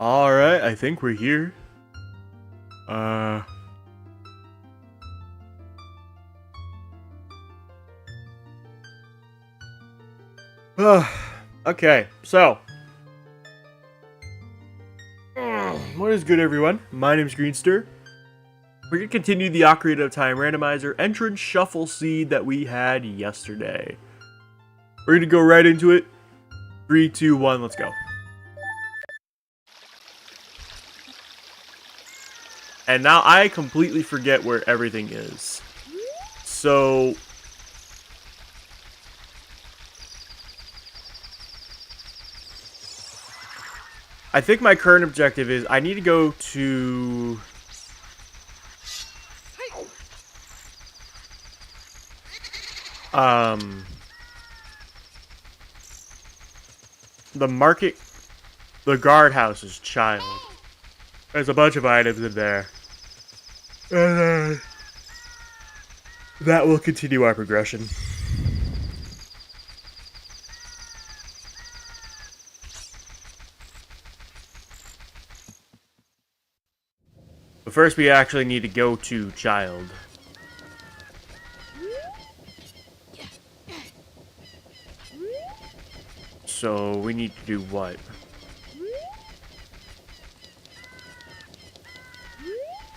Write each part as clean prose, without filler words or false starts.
Alright, I think we're here. Okay, so. What is good, everyone? My name's Greenster. We're gonna continue the Ocarina of Time randomizer entrance shuffle seed that we had yesterday. We're gonna go right into it. 3, 2, 1, let's go. And now I completely forget where everything is. So I think my current objective is I need to go to the market, the guardhouse's child. There's a bunch of items in there. And that will continue our progression. But first we actually need to go to child. So we need to do what?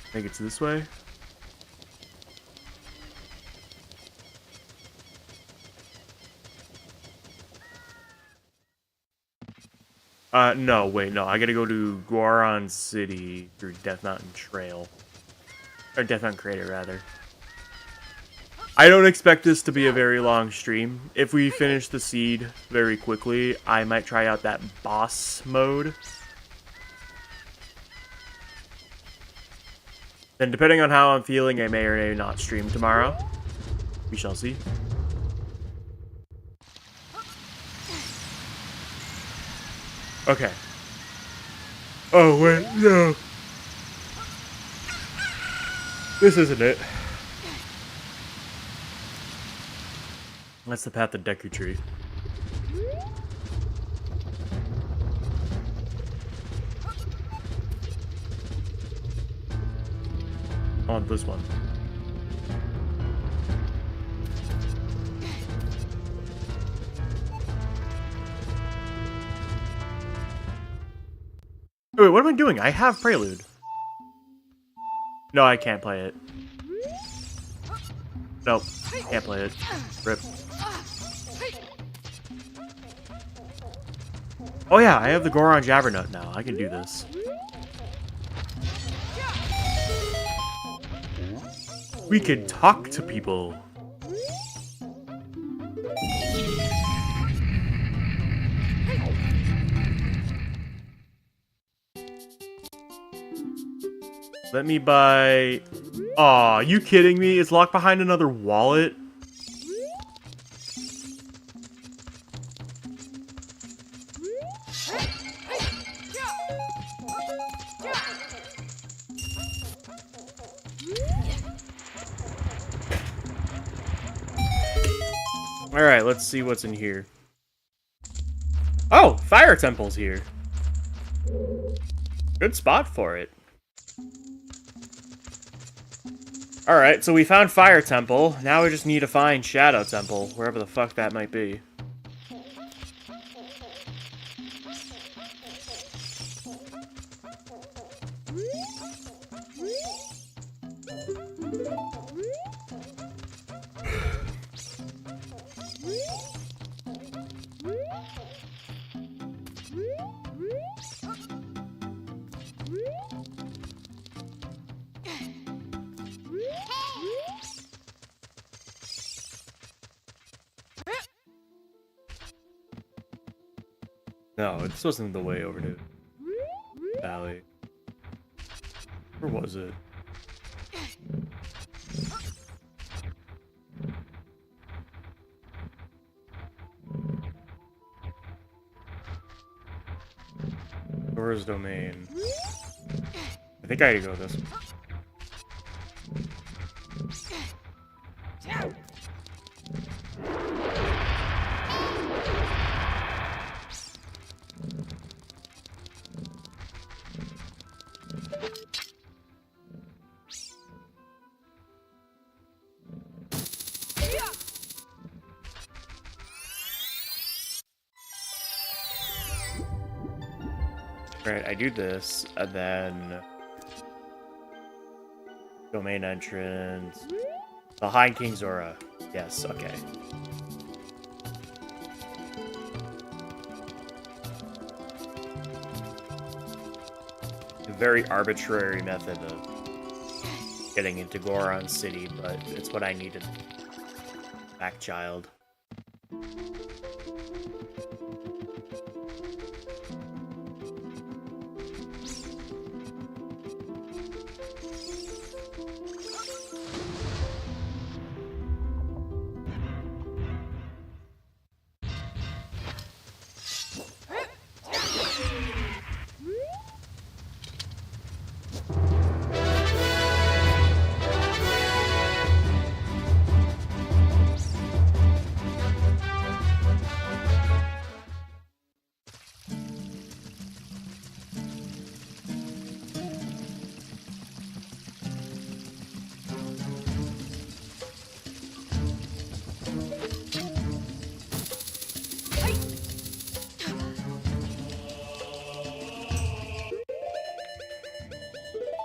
I think it's this way. No, wait, no. I gotta go to Goron City through Death Mountain Trail. Or Death Mountain Crater, rather. I don't expect this to be a very long stream. If we finish the seed very quickly, I might try out that boss mode. Then depending on how I'm feeling, I may or may not stream tomorrow. We shall see. Okay. Oh, wait, no. This isn't it. That's the path to Deku Tree. I want this one. Wait, what am I doing? I have Prelude. No, I can't play it. Nope, can't play it. Rip. Oh yeah, I have the Goron Jabbernut now. I can do this. We can talk to people. Let me buy... Aw, you kidding me? It's locked behind another wallet? Alright, let's see what's in here. Oh, Fire Temple's here. Good spot for it. Alright, so we found Fire Temple. Now we just need to find Shadow Temple, wherever the fuck that might be. No, this wasn't the way over to Valley. Where was it? Dora's Domain. I think I gotta go this way. Right, I do this, and then domain entrance. Behind King's Aura. Yes, okay. A very arbitrary method of getting into Goron City, but it's what I needed. Back child.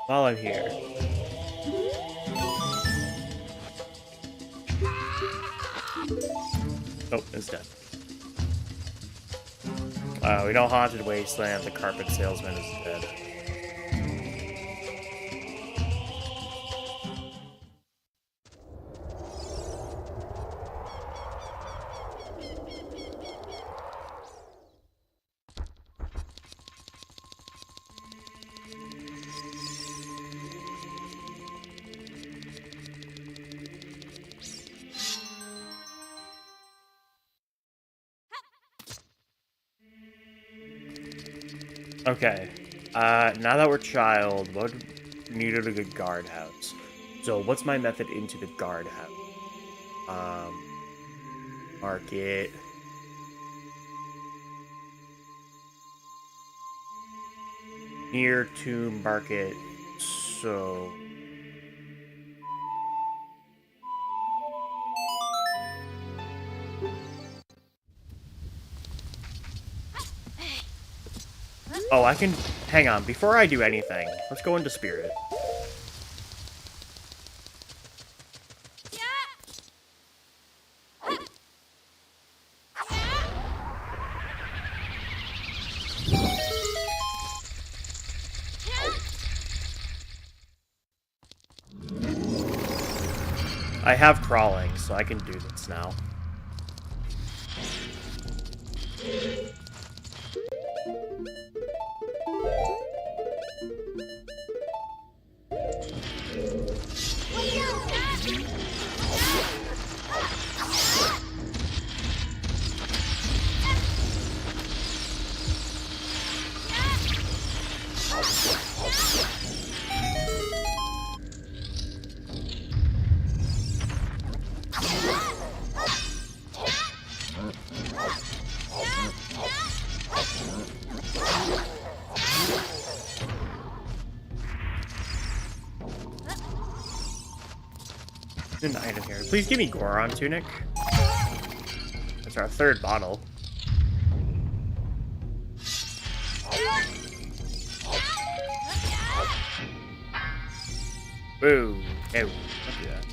While I'm here. Oh, it's dead. We know Haunted Wasteland, the carpet salesman is dead. Okay, now that we're child, what needed a good guardhouse? So what's my method into the guardhouse? Market. Near Tomb Market, so... Oh, I can... Hang on, before I do anything, let's go into Spirit. I have crawling, so I can do this now. An item here. Please give me Goron Tunic. That's our third bottle. Boo. Ew. Don't do that.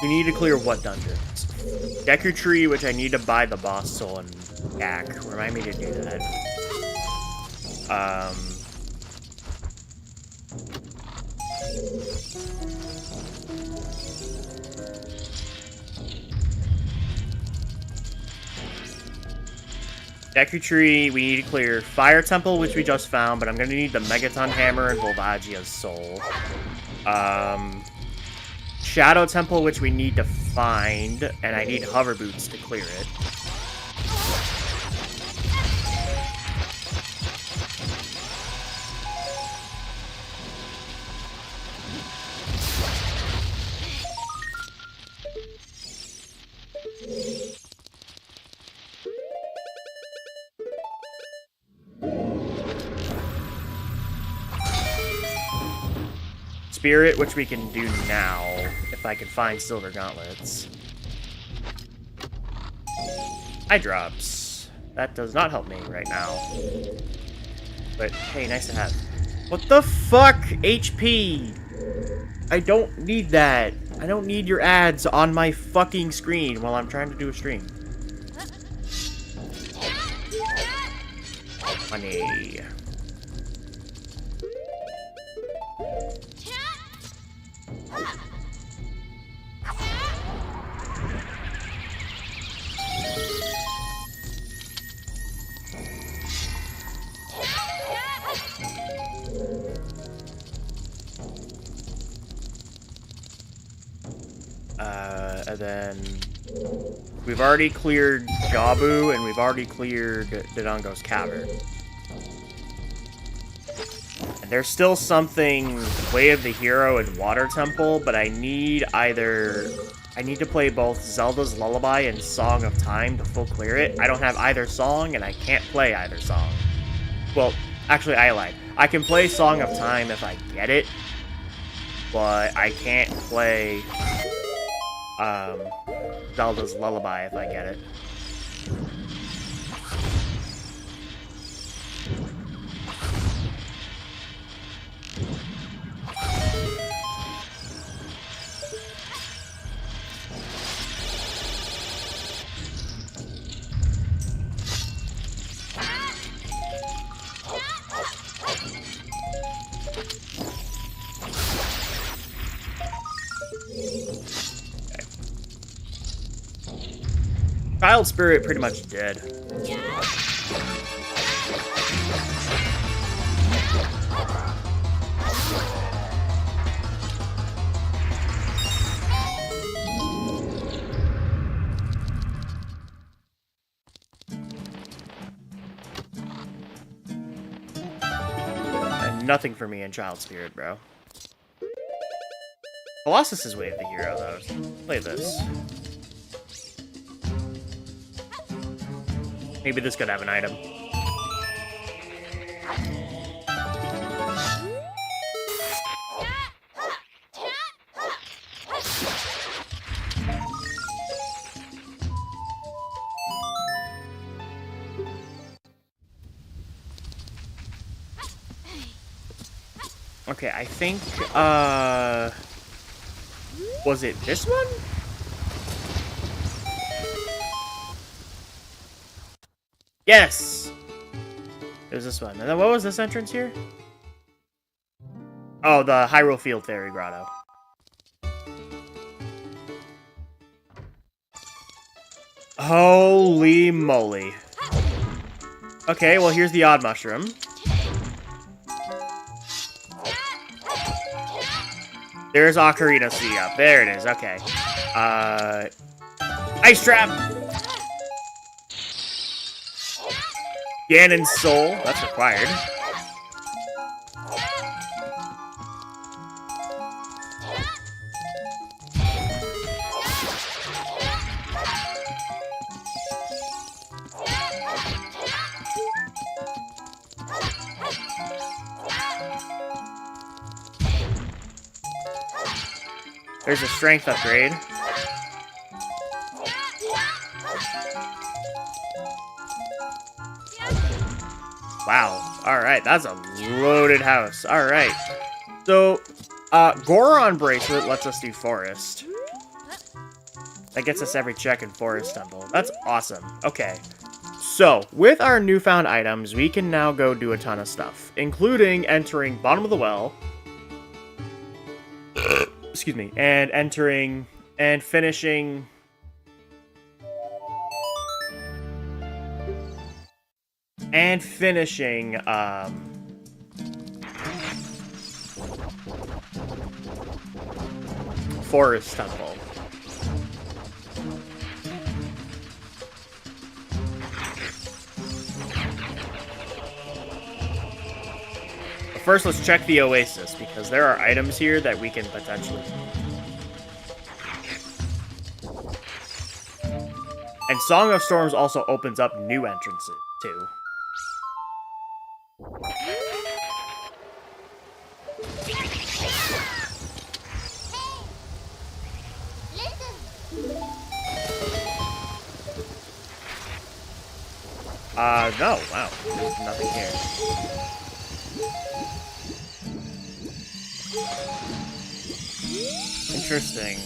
We need to clear what dungeons? Deku Tree, which I need to buy the boss soul and back. Remind me to do that. Deku Tree, we need to clear Fire Temple, which we just found, but I'm gonna need the Megaton Hammer and Volvagia's Soul. Shadow Temple, which we need to find, and I need Hover Boots to clear it. Spirit, which we can do now, if I can find Silver Gauntlets. Eye drops. That does not help me right now. But, hey, nice to have. What the fuck? HP! I don't need that. I don't need your ads on my fucking screen while I'm trying to do a stream. Money. And then we've already cleared Jabu, and we've already cleared Dodongo's Cavern. And there's still something Way of the Hero and Water Temple, but I need to play both Zelda's Lullaby and Song of Time to full clear it. I don't have either song, and I can't play either song. Well, actually, I lied. I can play Song of Time if I get it, but I can't play Zelda's Lullaby if I get it. Child Spirit pretty much dead. And nothing for me in Child Spirit, bro. Colossus is Way of the Hero, though. Play this. Maybe this could have an item. Okay, I think, was it this one? Yes! It was this one. And then what was this entrance here? Oh, the Hyrule Field Fairy Grotto. Holy moly. Okay, well here's the Odd Mushroom. There's Ocarina Sea up. There it is, okay. Ice Trap! Ganon's Soul, that's required. There's a strength upgrade. Wow. Alright, that's a loaded house. Alright. So, Goron Bracelet lets us do Forest. That gets us every check in Forest Temple. That's awesome. Okay. So, with our newfound items, we can now go do a ton of stuff, including entering Bottom of the Well. Excuse me. And entering and finishing And finishing, Forest Temple. But first, let's check the Oasis, because there are items here that we can potentially... And Song of Storms also opens up new entrances, too. No, wow. There's nothing here. Interesting.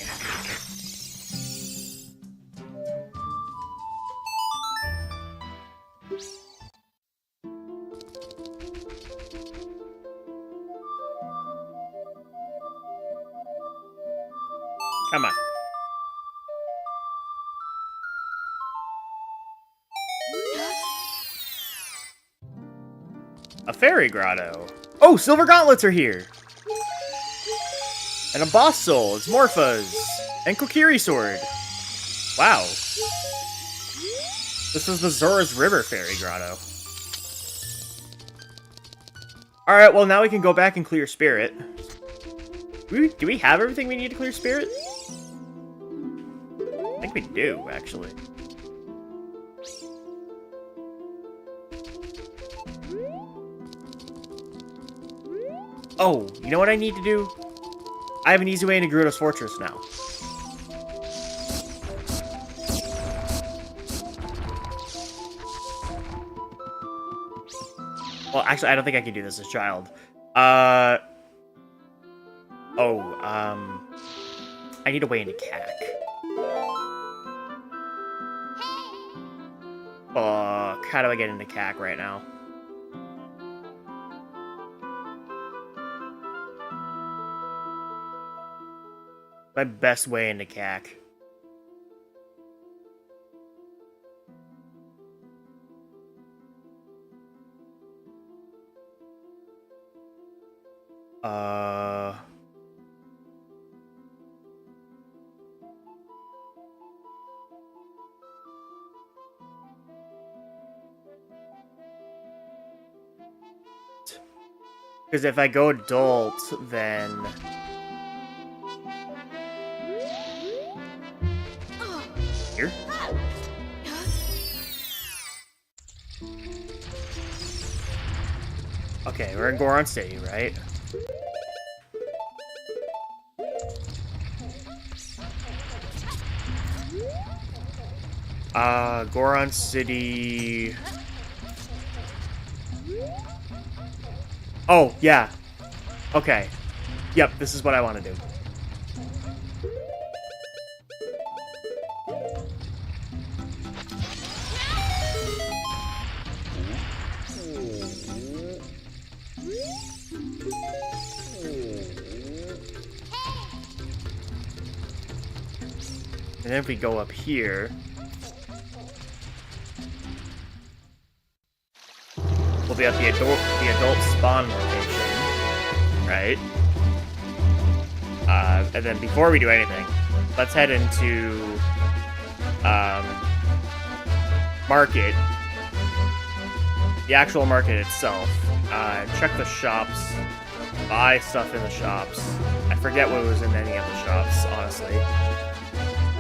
Come on. A fairy grotto. Oh, silver gauntlets are here. And a boss soul. It's Morpha's. And Kokiri sword. Wow. This is the Zora's River fairy grotto. Alright, well now we can go back and clear Spirit. Do we have everything we need to clear Spirit? I think we do, actually. Oh, you know what I need to do? I have an easy way into Gerudo's Fortress now. Well, actually, I don't think I can do this as a child. I need a way into CAC. Fuck, how do I get into CAC right now? My best way into CAC. Because if I go adult, then... Here? Okay, we're in Goron City, right? Goron City... Oh, yeah. Okay. Yep, this is what I want to do. And then if we go up here... We'll be at the adult spawn location, right? And then before we do anything, let's head into market, the actual market itself. Check the shops, buy stuff in the shops. I forget what was in any of the shops, honestly.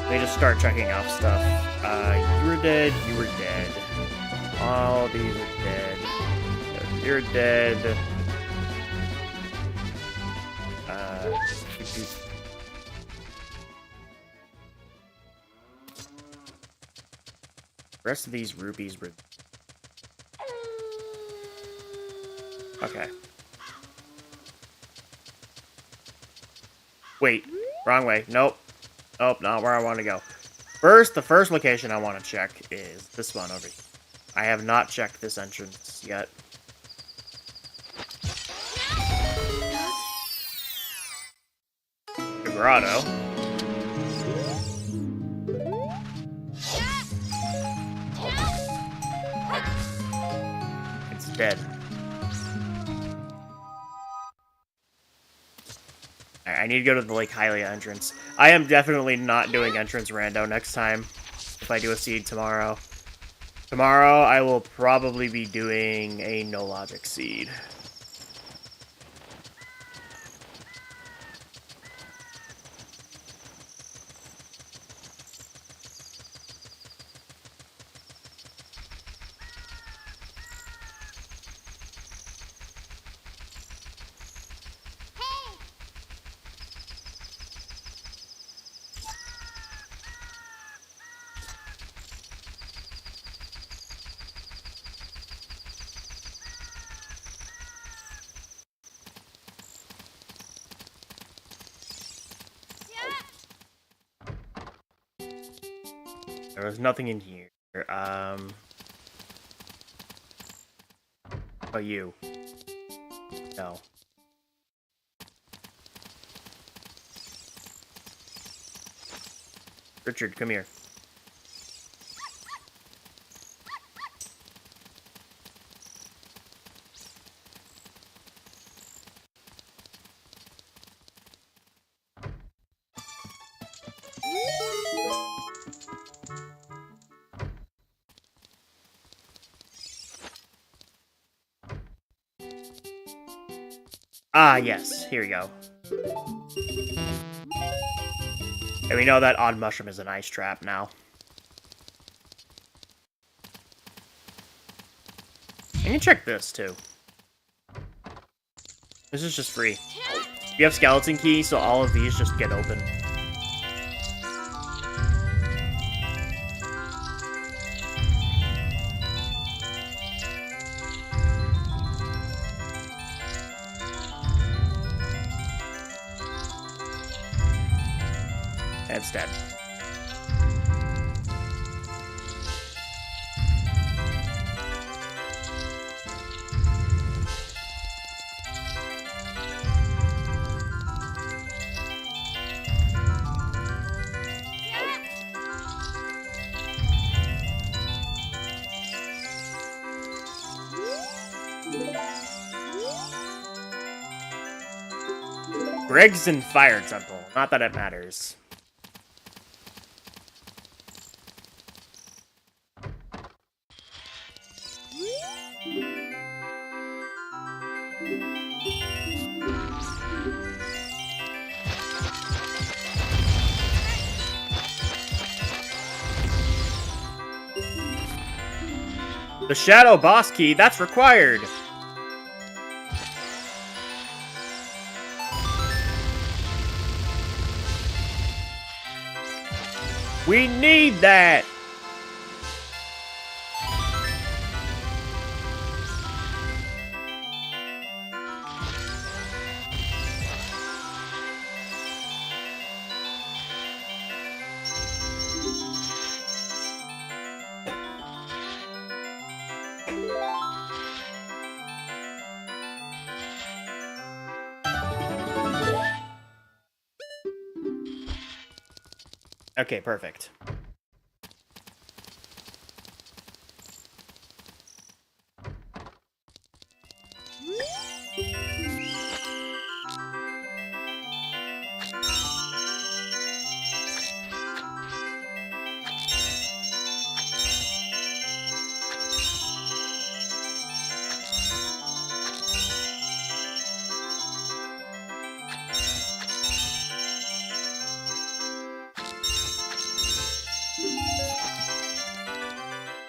They just start checking off stuff. You were dead. You were dead. All these are dead. You're dead. The rest of these rupees were... Okay. Wait. Wrong way. Nope. Nope, not where I want to go. The first location I want to check is this one over here. I have not checked this entrance yet. The grotto. dead. Alright, I need to go to the Lake Hylia entrance. I am definitely not doing entrance rando next time. If I do a seed tomorrow. Tomorrow, I will probably be doing a no logic seed. There was nothing in here. Oh, you. No. Richard, come here. Ah, yes. Here we go. And we know that odd mushroom is an ice trap now. I can check this, too. This is just free. You have skeleton key, so all of these just get open. It's dead. Greg's in Fire Temple. Not that it matters. The Shadow Boss Key, that's required! We need that! Okay, perfect.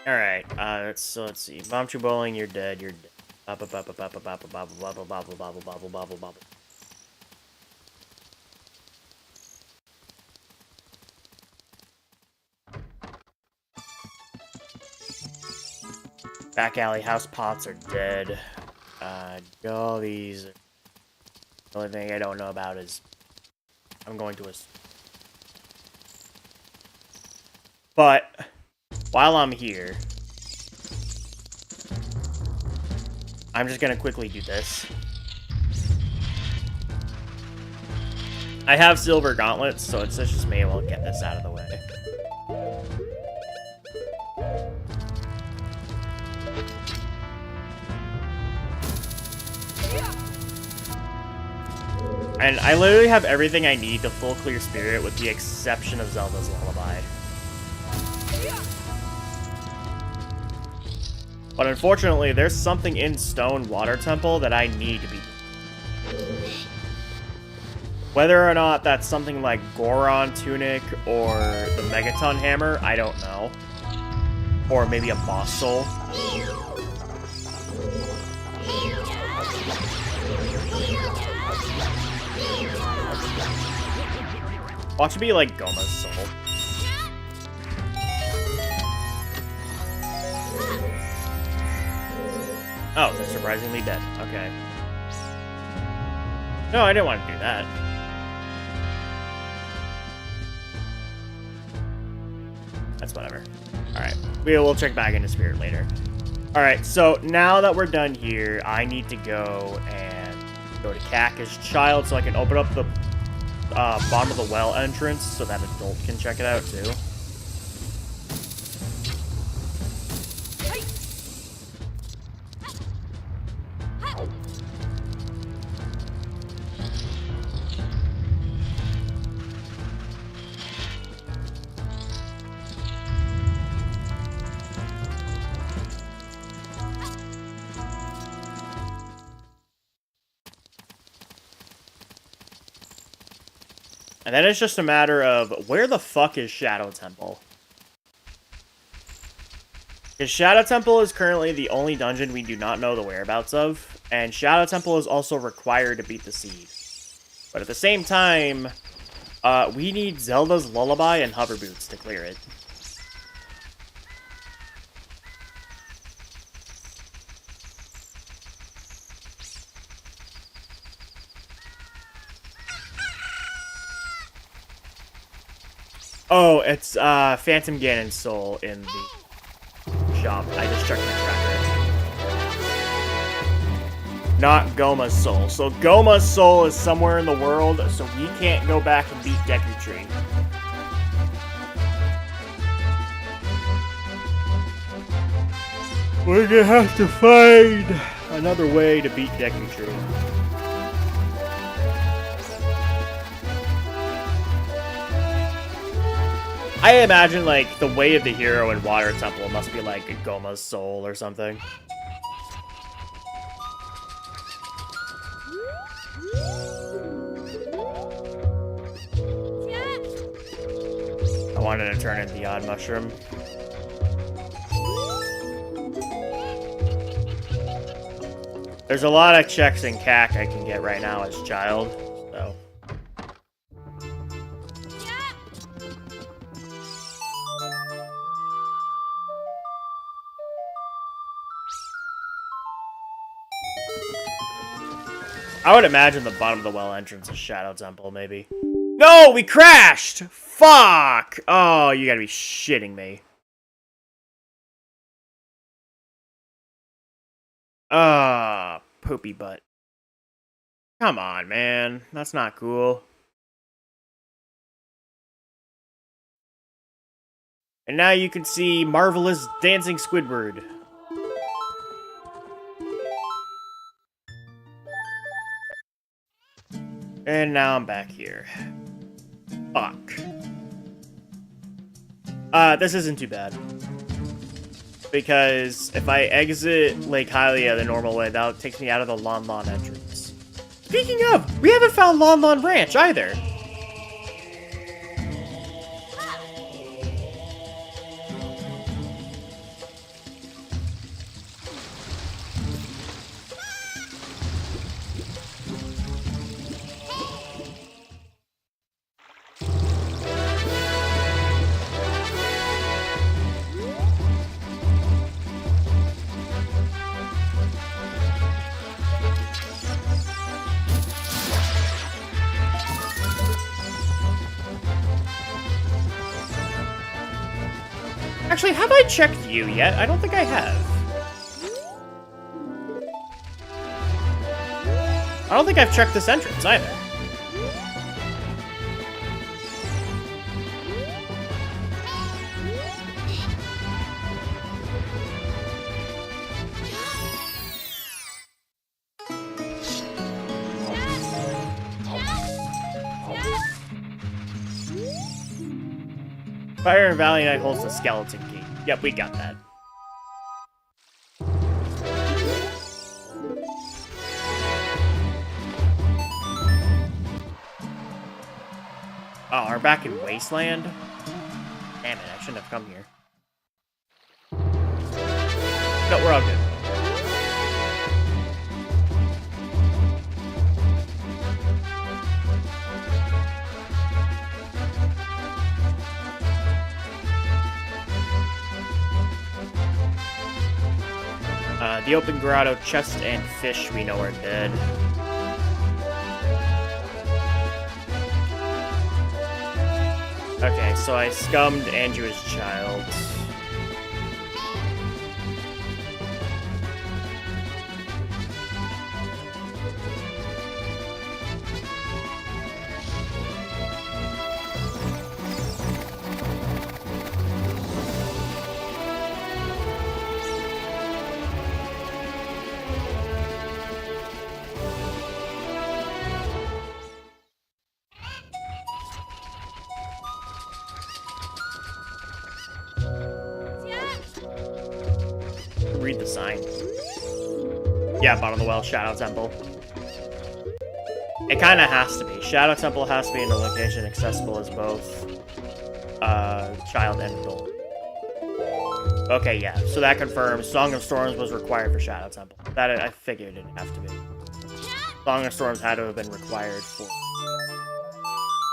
Alright, let's see. Bombchu Bowling, you're dead, you're dead. Bobble, bobble, bobble, bobble, bobble, bobble, bobble, bobble, bobble, bobble, bobble. Back alley house pots are dead. All these. The only thing I don't know about is I'm going to But while I'm here, I'm just gonna quickly do this. I have silver gauntlets, so it's just me. We'll get this out of the way. And I literally have everything I need to full clear Spirit with the exception of Zelda's Lullaby. But unfortunately, there's something in Stone Water Temple that I need to be. Whether or not that's something like Goron Tunic or the Megaton Hammer, I don't know. Or maybe a Boss Soul. Watch it be like Goma's Soul. Oh, they're surprisingly dead. Okay. No, I didn't want to do that. That's whatever. Alright. We will check back into Spirit later. Alright, so now that we're done here, I need to go and go to Kaka's Child so I can open up the bottom of the well entrance so that adult can check it out too. And then it's just a matter of, where the fuck is Shadow Temple? Because Shadow Temple is currently the only dungeon we do not know the whereabouts of, and Shadow Temple is also required to beat the Seed. But at the same time, we need Zelda's Lullaby and Hover Boots to clear it. Oh, it's Phantom Ganon's soul in the shop. I just checked my tracker. Not Goma's soul. So Goma's soul is somewhere in the world, so we can't go back and beat Deku Tree. We're gonna have to find another way to beat Deku Tree. I imagine, like, the way of the hero in Water Temple must be, like, Goma's soul or something. I wanted to turn in the Odd Mushroom. There's a lot of checks in CAC I can get right now as Child, so... I would imagine the bottom of the well entrance is Shadow Temple, maybe. No, we crashed! Fuck! Oh, you gotta be shitting me. Poopy butt. Come on, man. That's not cool. And now you can see Marvelous Dancing Squidward. And now I'm back here. Fuck. This isn't too bad. Because if I exit Lake Hylia the normal way, that takes me out of the Lon Lon entrance. Speaking of, we haven't found Lon Lon Ranch either. Actually, have I checked you yet? I don't think I have. I don't think I've checked this entrance either. Fire and Valley Knight holds the skeleton key. Yep, we got that. Oh, we're back in Wasteland? Damn it, I shouldn't have come here. No, we're all good. The open grotto, chest, and fish we know are dead. Okay, so I scummed Andua's child. Read the sign. Yeah, bottom of the well, Shadow Temple. It kind of has to be. Shadow Temple has to be in a location accessible as both child and adult. Okay, yeah. So that confirms Song of Storms was required for Shadow Temple. That I figured it didn't have to be. Song of Storms had to have been required for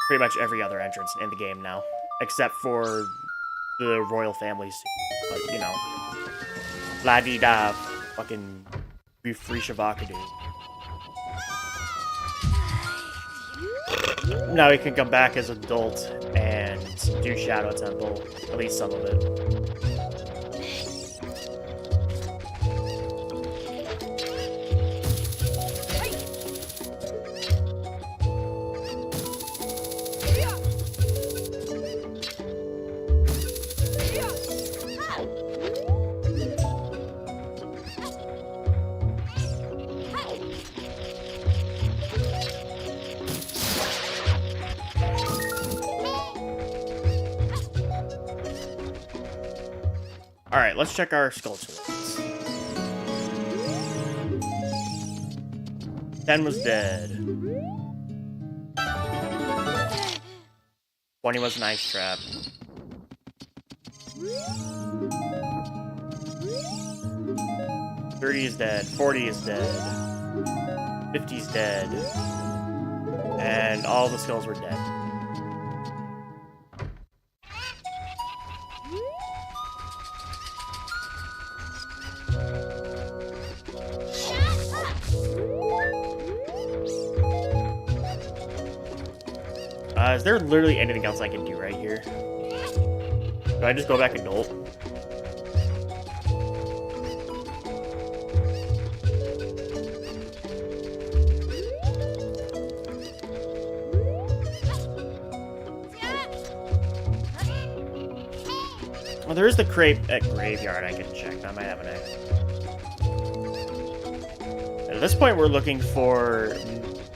pretty much every other entrance in the game now, except for the royal families. But you know. La-dee-da, fucking free Shavakadu. Now we can come back as adult and do Shadow Temple, at least some of it. Alright, let's check our skull swords. 10 was dead. 20 was an ice trap. 30 is dead. 40 is dead. 50 is dead. And all the skulls were dead. Is there literally anything else I can do right here? Do I just go back adult? Well, there is the crate at Graveyard I can check. I might have an egg. At this point, we're looking for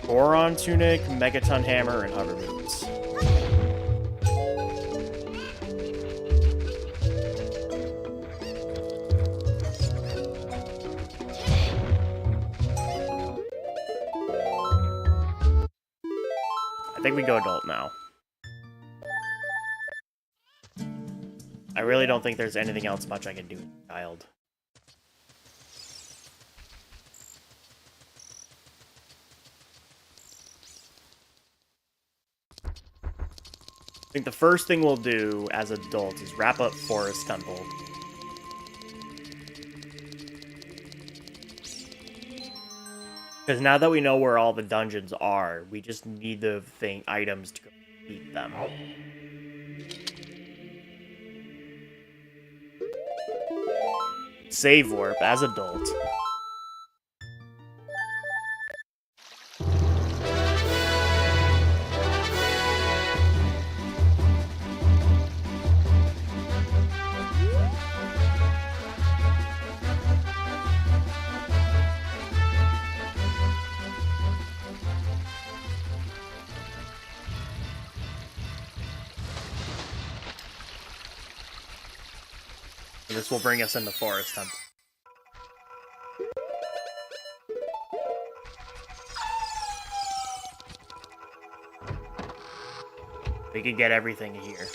Goron Tunic, Megaton Hammer, and Hover Boots. I think we go adult now. I really don't think there's anything else much I can do with child. I think the first thing we'll do as adults is wrap up Forest Temple. Because now that we know where all the dungeons are, we just need the items to complete them. Save warp as adult. this will bring us in the Forest Temple. We can get everything here.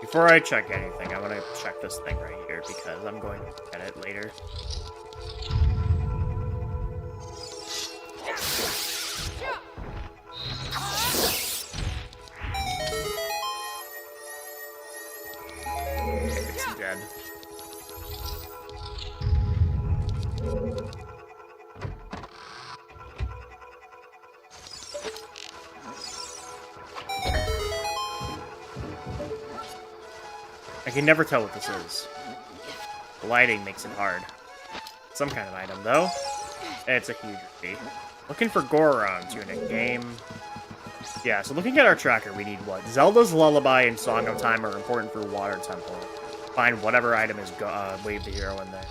Before I check anything, I want to check this thing right here because I'm going to look at it later. Okay, it's dead. I can never tell what this is. The lighting makes it hard. Some kind of item, though. It's a huge fee. Looking for Goron tunic game. Yeah, so looking at our tracker, we need what? Zelda's Lullaby and Song of Time are important for Water Temple. Find whatever item is Wave the Hero in there.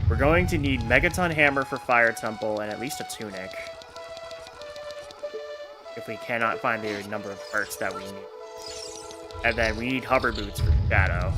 We're going to need Megaton Hammer for Fire Temple and at least a tunic. If we cannot find the number of parts that we need. And then we need hover boots for Shadow.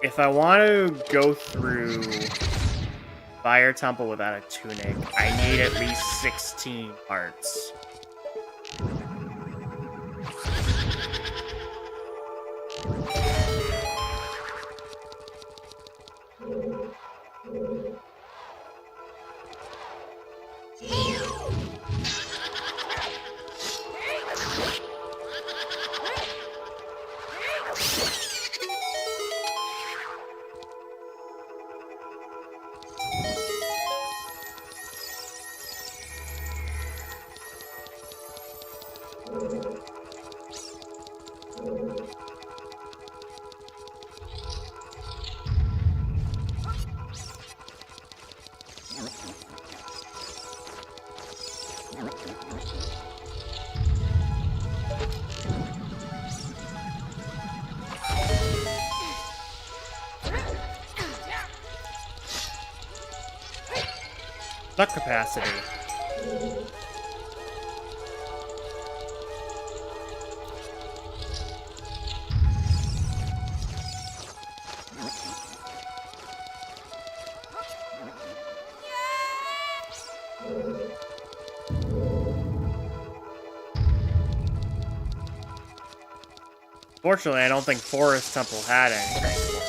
If I want to go through Fire Temple without a tunic, I need at least 16 parts. Duck capacity. Fortunately, I don't think Forest Temple had anything for me.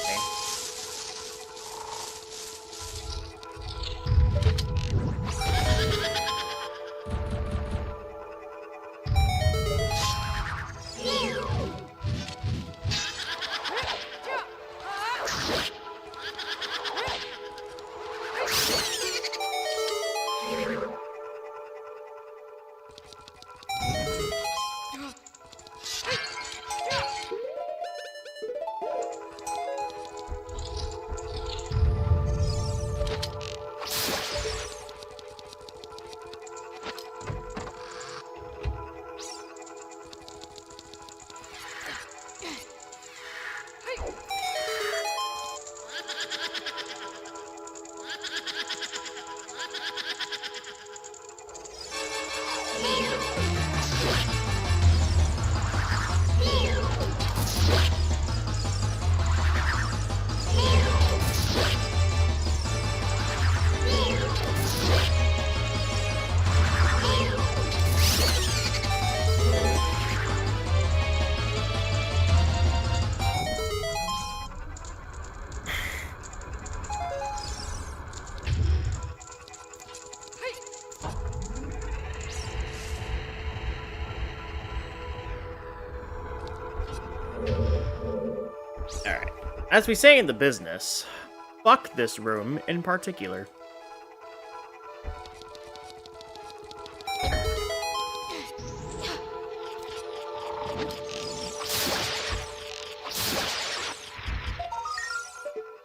as we say in the business, fuck this room in particular.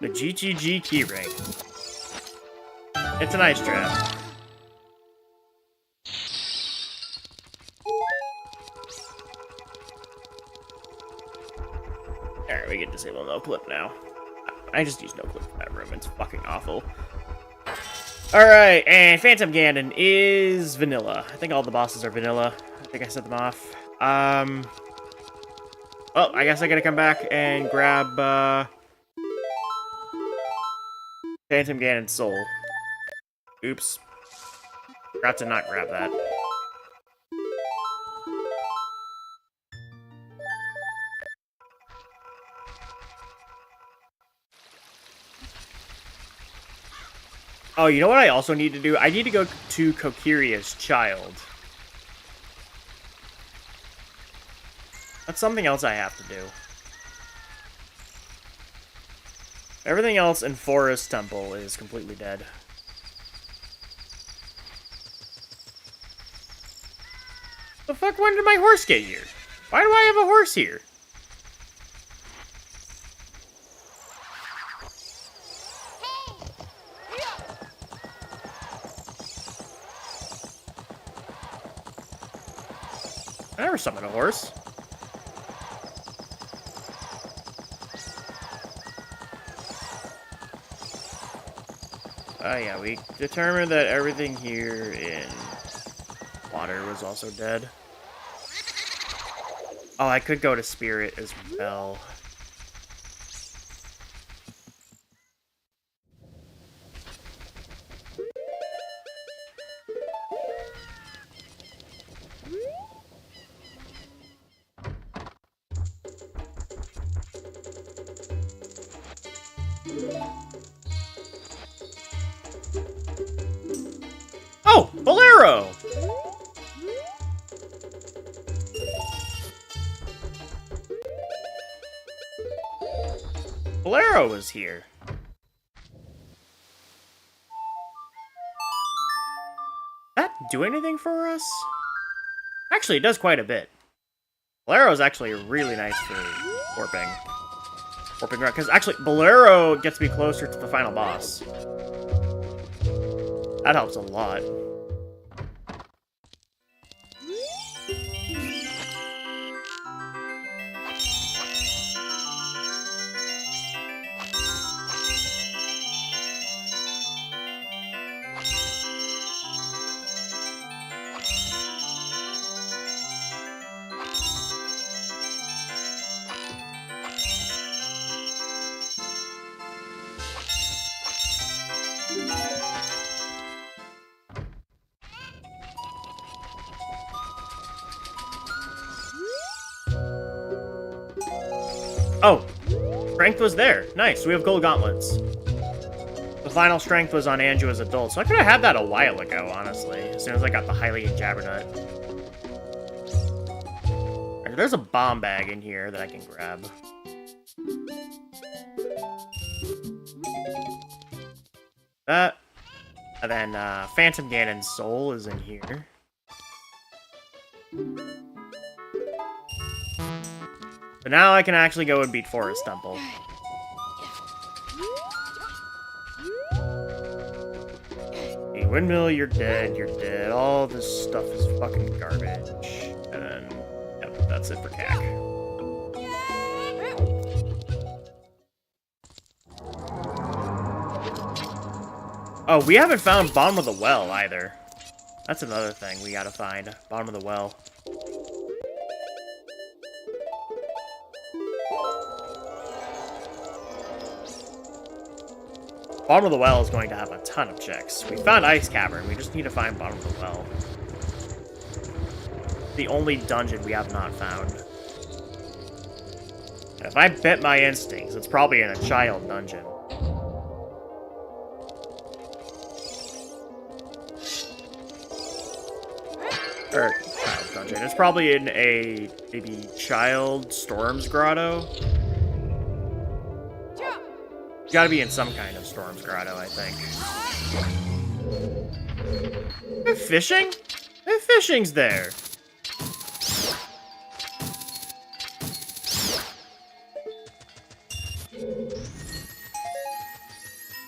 The GTG keyring. It's a nice trap. Alright, we can disable no clip now. I just use no clip for that room. It's fucking awful. Alright, and Phantom Ganon is vanilla. I think all the bosses are vanilla. I think I set them off. Oh, I guess I gotta come back and grab, Phantom Ganon's soul. Oops. Forgot to not grab that. Oh, you know what I also need to do? I need to go to Kokiria's child. That's something else I have to do. Everything else in Forest Temple is completely dead. The fuck, when did my horse get here? Why do I have a horse here? I never summoned a horse. Oh yeah, we determined that everything here in water was also dead. Oh, I could go to Spirit as well. Oh, Bolero! Bolero is here. That do anything for us? Actually, it does quite a bit. Bolero is actually really nice for warping. Warping around, because actually, Bolero gets me closer to the final boss. That helps a lot. Oh, strength was there. Nice, we have gold gauntlets. The final strength was on Andrew as adult, so I could have had that a while ago, honestly, as soon as I got the Hylian Jabbernut. Right, there's a bomb bag in here that I can grab. That. And then Phantom Ganon's soul is in here. So now I can actually go and beat Forest Temple. Hey, Windmill, you're dead, you're dead. All this stuff is fucking garbage. And then, yep, that's it for CAC. Oh, we haven't found Bottom of the Well, either. That's another thing we gotta find. Bottom of the Well. Bottom of the Well is going to have a ton of checks. We found Ice Cavern, we just need to find Bottom of the Well. The only dungeon we have not found. And if I bet my instincts, it's probably in a child dungeon. Or child dungeon. It's probably in a maybe child Storm's Grotto. Gotta be in some kind of Storm's Grotto, I think. They're fishing? They're fishing's there.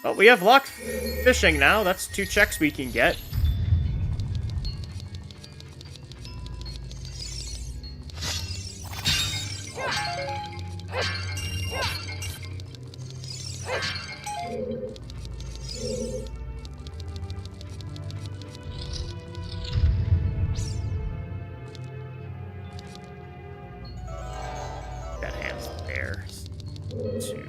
Well, we have locked fishing now. That's 2 checks we can get. That hand's there. 2.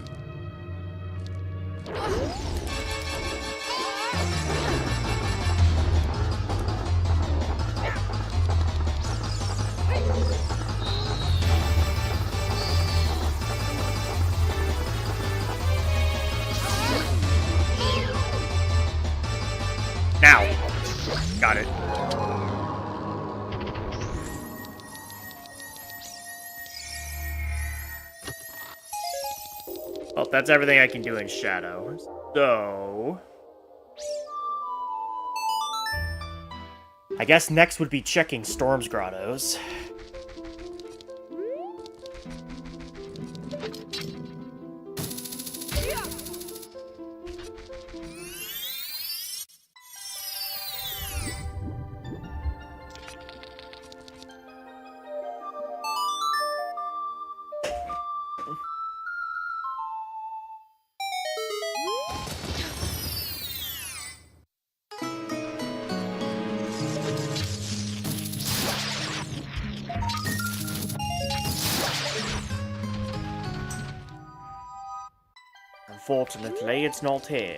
Now! Got it. Well, that's everything I can do in Shadow. So... I guess next would be checking Storm's Grottos. Unfortunately, it's not here.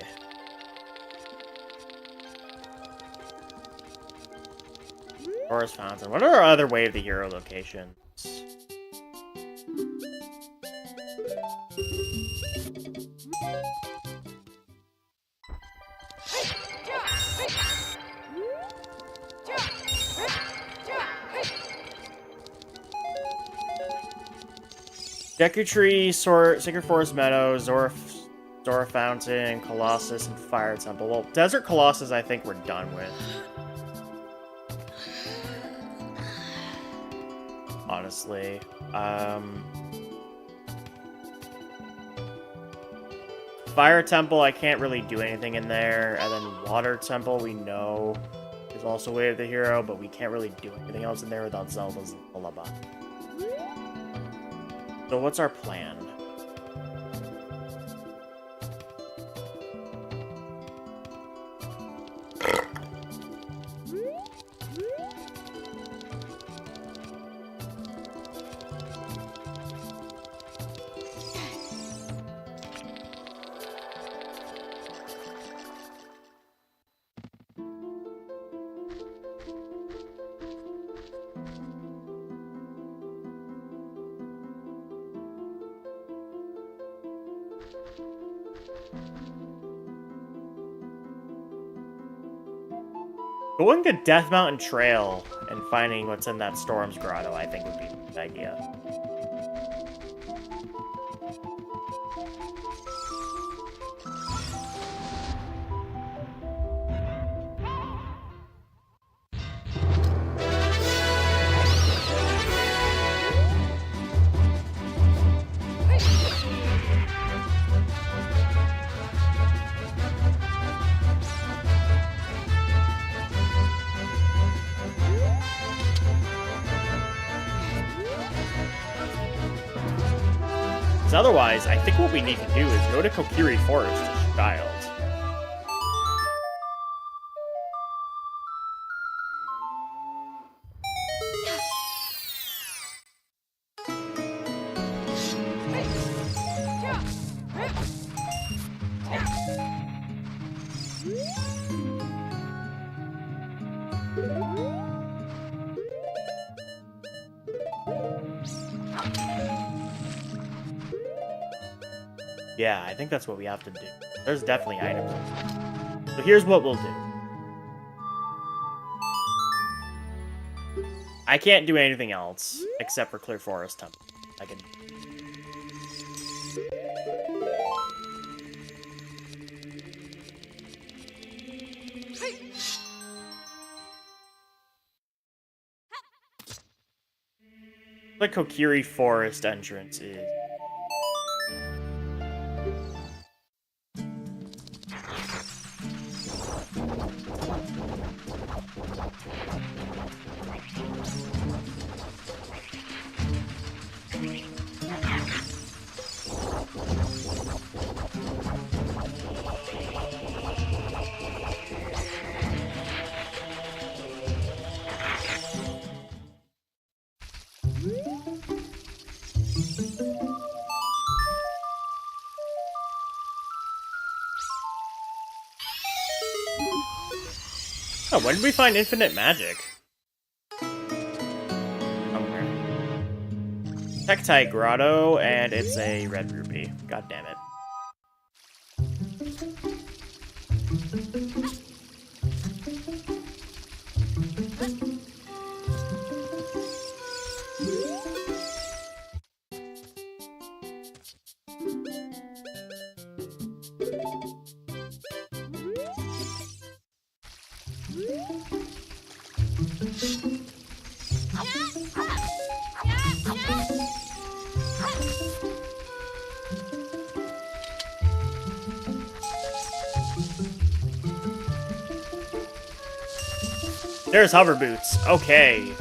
Forest Fountain. What are our other Way of the Hero locations? Deku Tree, Sacred Forest Meadow, Zora Fountain, Colossus, and Fire Temple. Well, Desert Colossus I think we're done with. Honestly. Fire Temple, I can't really do anything in there. And then Water Temple, we know is also Way of the Hero, but we can't really do anything else in there without Zelda's Lullaby. So what's our plan? Going to Death Mountain Trail and finding what's in that Storm's Grotto, I think, would be a good idea. Otherwise, I think what we need to do is go to Kokiri Forest as Child. Yeah, I think that's what we have to do. There's definitely items. So here's what we'll do. I can't do anything else except for Clear Forest Temple. I can. The Kokiri Forest entrance is. Oh, when did we find infinite magic? Somewhere. Tektite Grotto, and it's a red rupee. God damn it. There's hover boots. Okay.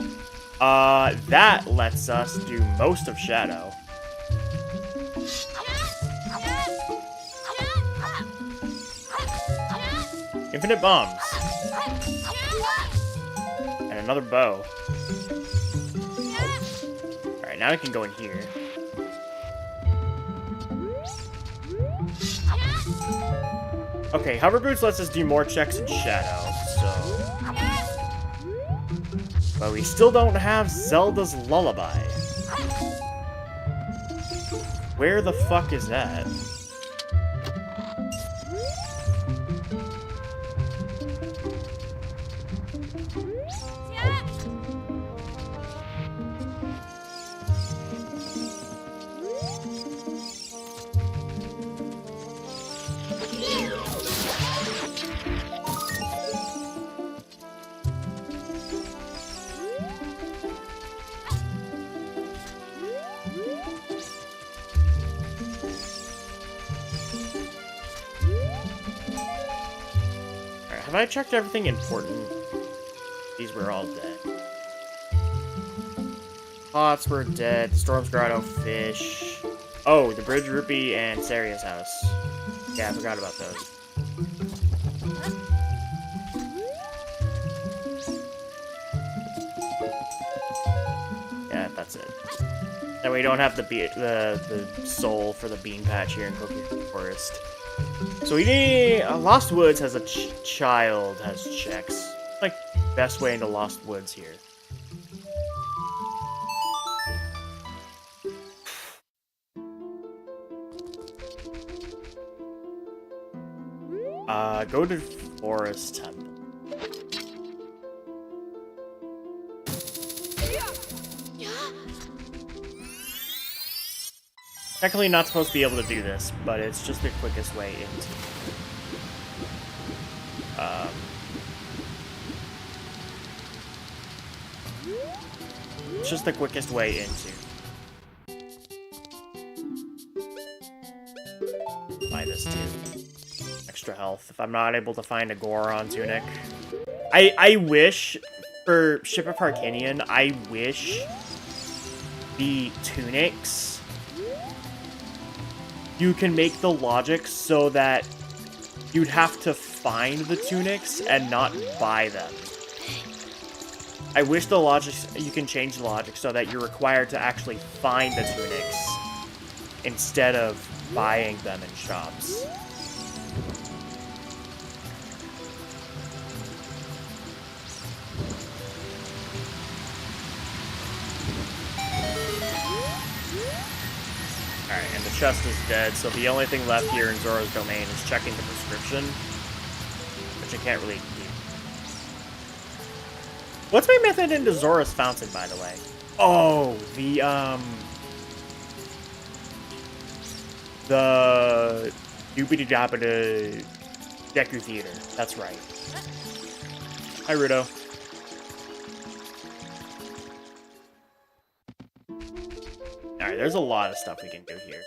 That lets us do most of Shadow. Infinite bombs. And another bow. Alright, now I can go in here. Okay, hover boots lets us do more checks in Shadow, so... But we still don't have Zelda's Lullaby. Where the fuck is that? Have I checked everything important? These were all dead. Pots were dead. Storm's Grotto, fish. Oh, the Bridge Rupee and Saria's house. Yeah, I forgot about those. Yeah, that's it. And we don't have the soul for the bean patch here in Kokiri Forest. So we need... Lost Woods has a child has checks. Like, best way into Lost Woods here. Go to Forest Temple. Technically not supposed to be able to do this, but it's just the quickest way into. It's just the quickest way into. Buy this too. Extra health. If I'm not able to find a Goron tunic, I wish for Ship of Harkinian. I wish the tunics. You can make the logic so that you'd have to find the tunics and not buy them. I wish the logic, you can change the logic so that you're required to actually find the tunics instead of buying them in shops. Alright, and the chest is dead, so the only thing left here in Zora's Domain is checking the prescription, which I can't really do. What's my method into Zora's Fountain, by the way? Oh, the doopity-doppity Deku Theater. That's right. Hi, Rudo. Alright, there's a lot of stuff we can do here.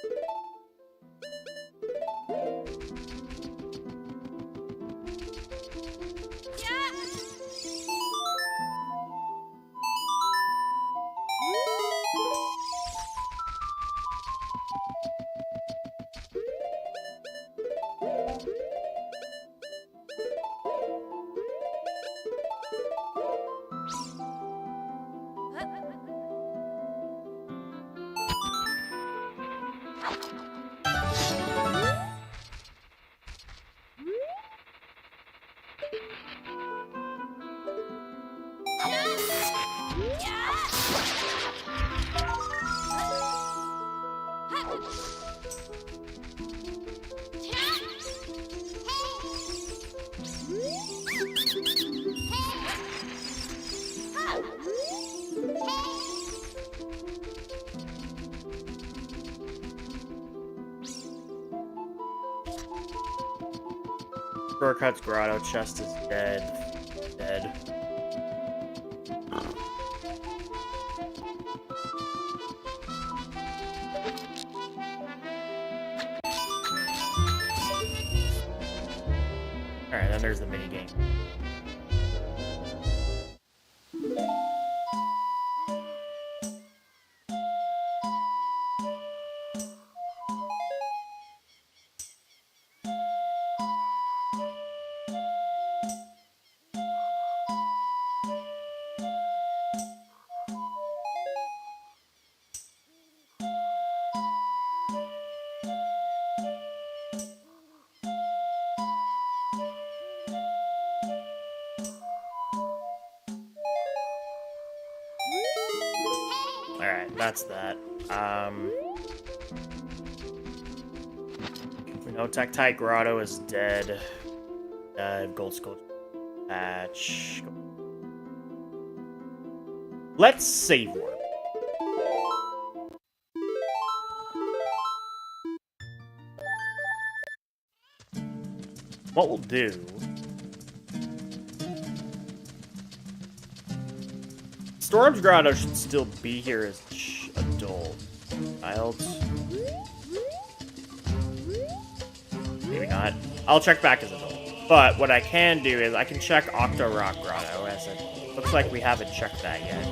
Shortcuts Grotto chest is dead. Dead. Alright, then there's the minigame. Alright, that's that. We know Tektite Grotto is dead. Gold Skull patch. Let's save work. What we'll do... Storm's Grotto should still be here as adult. Child. Maybe not. I'll check back as adult. But what I can do is I can check Octorok Grotto, as it looks like we haven't checked that yet.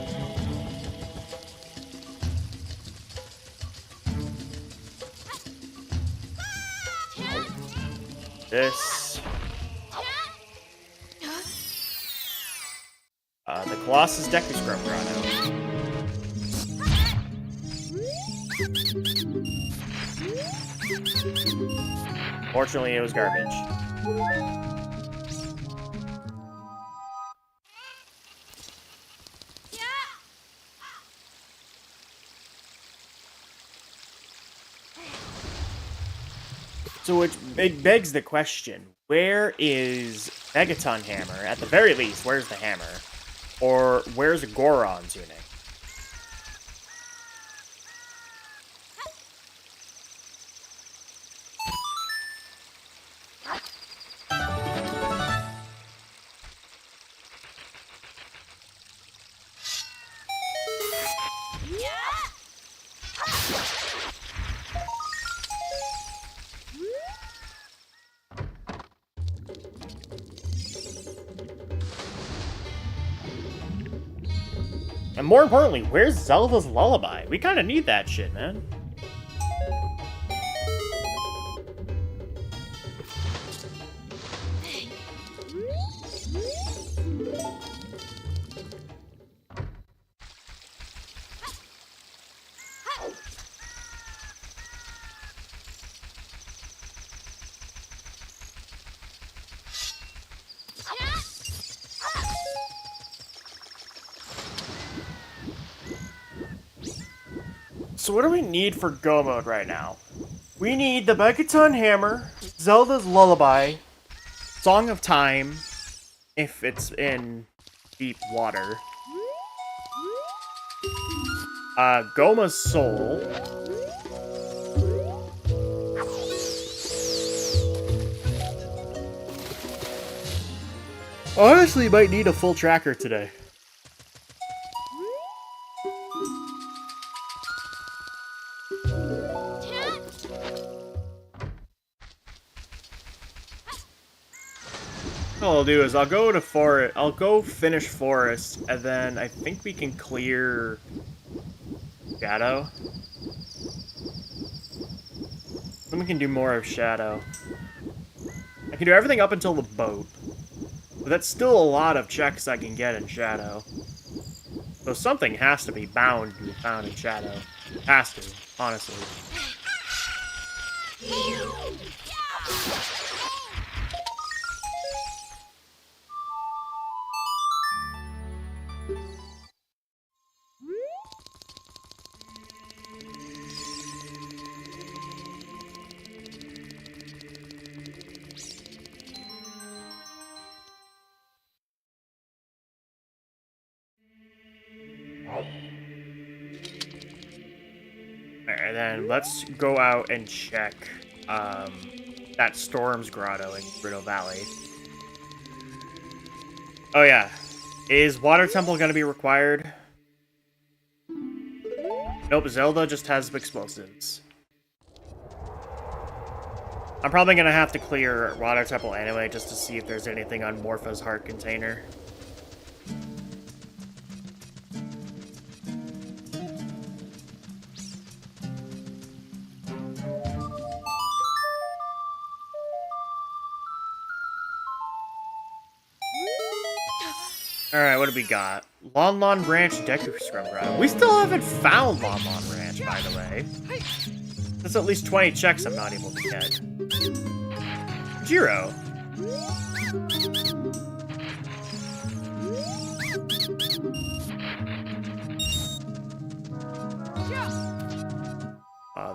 This. The Colossus Deku Scrub Grotto. Fortunately, it was garbage. So it begs the question, where is Megaton Hammer? At the very least, where's the hammer? Or where's Goron's tunic? And more importantly, where's Zelda's Lullaby? We kind of need that shit, man. So what do we need for Go mode right now? We need the Megaton Hammer, Zelda's Lullaby, Song of Time, if it's in deep water, Goma's Soul, honestly might need a full tracker today. All I'll do is I'll go to forest. I'll go finish forest, and then I think we can clear shadow. Then we can do more of shadow. I can do everything up until the boat, but that's still a lot of checks I can get in shadow. So something has to be bound to be found in shadow. Has to, honestly. Alright, then let's go out and check that Storm's Grotto in Gerudo Valley. Oh yeah. Is Water Temple gonna be required? Nope, Zelda just has explosives. I'm probably gonna have to clear Water Temple anyway just to see if there's anything on Morpha's heart container. Alright, what do we got? Lon Lon Branch, Deku Scrum Grotto. We still haven't found Lon Lon Branch, by the way. That's at least 20 checks I'm not able to get. Jiro.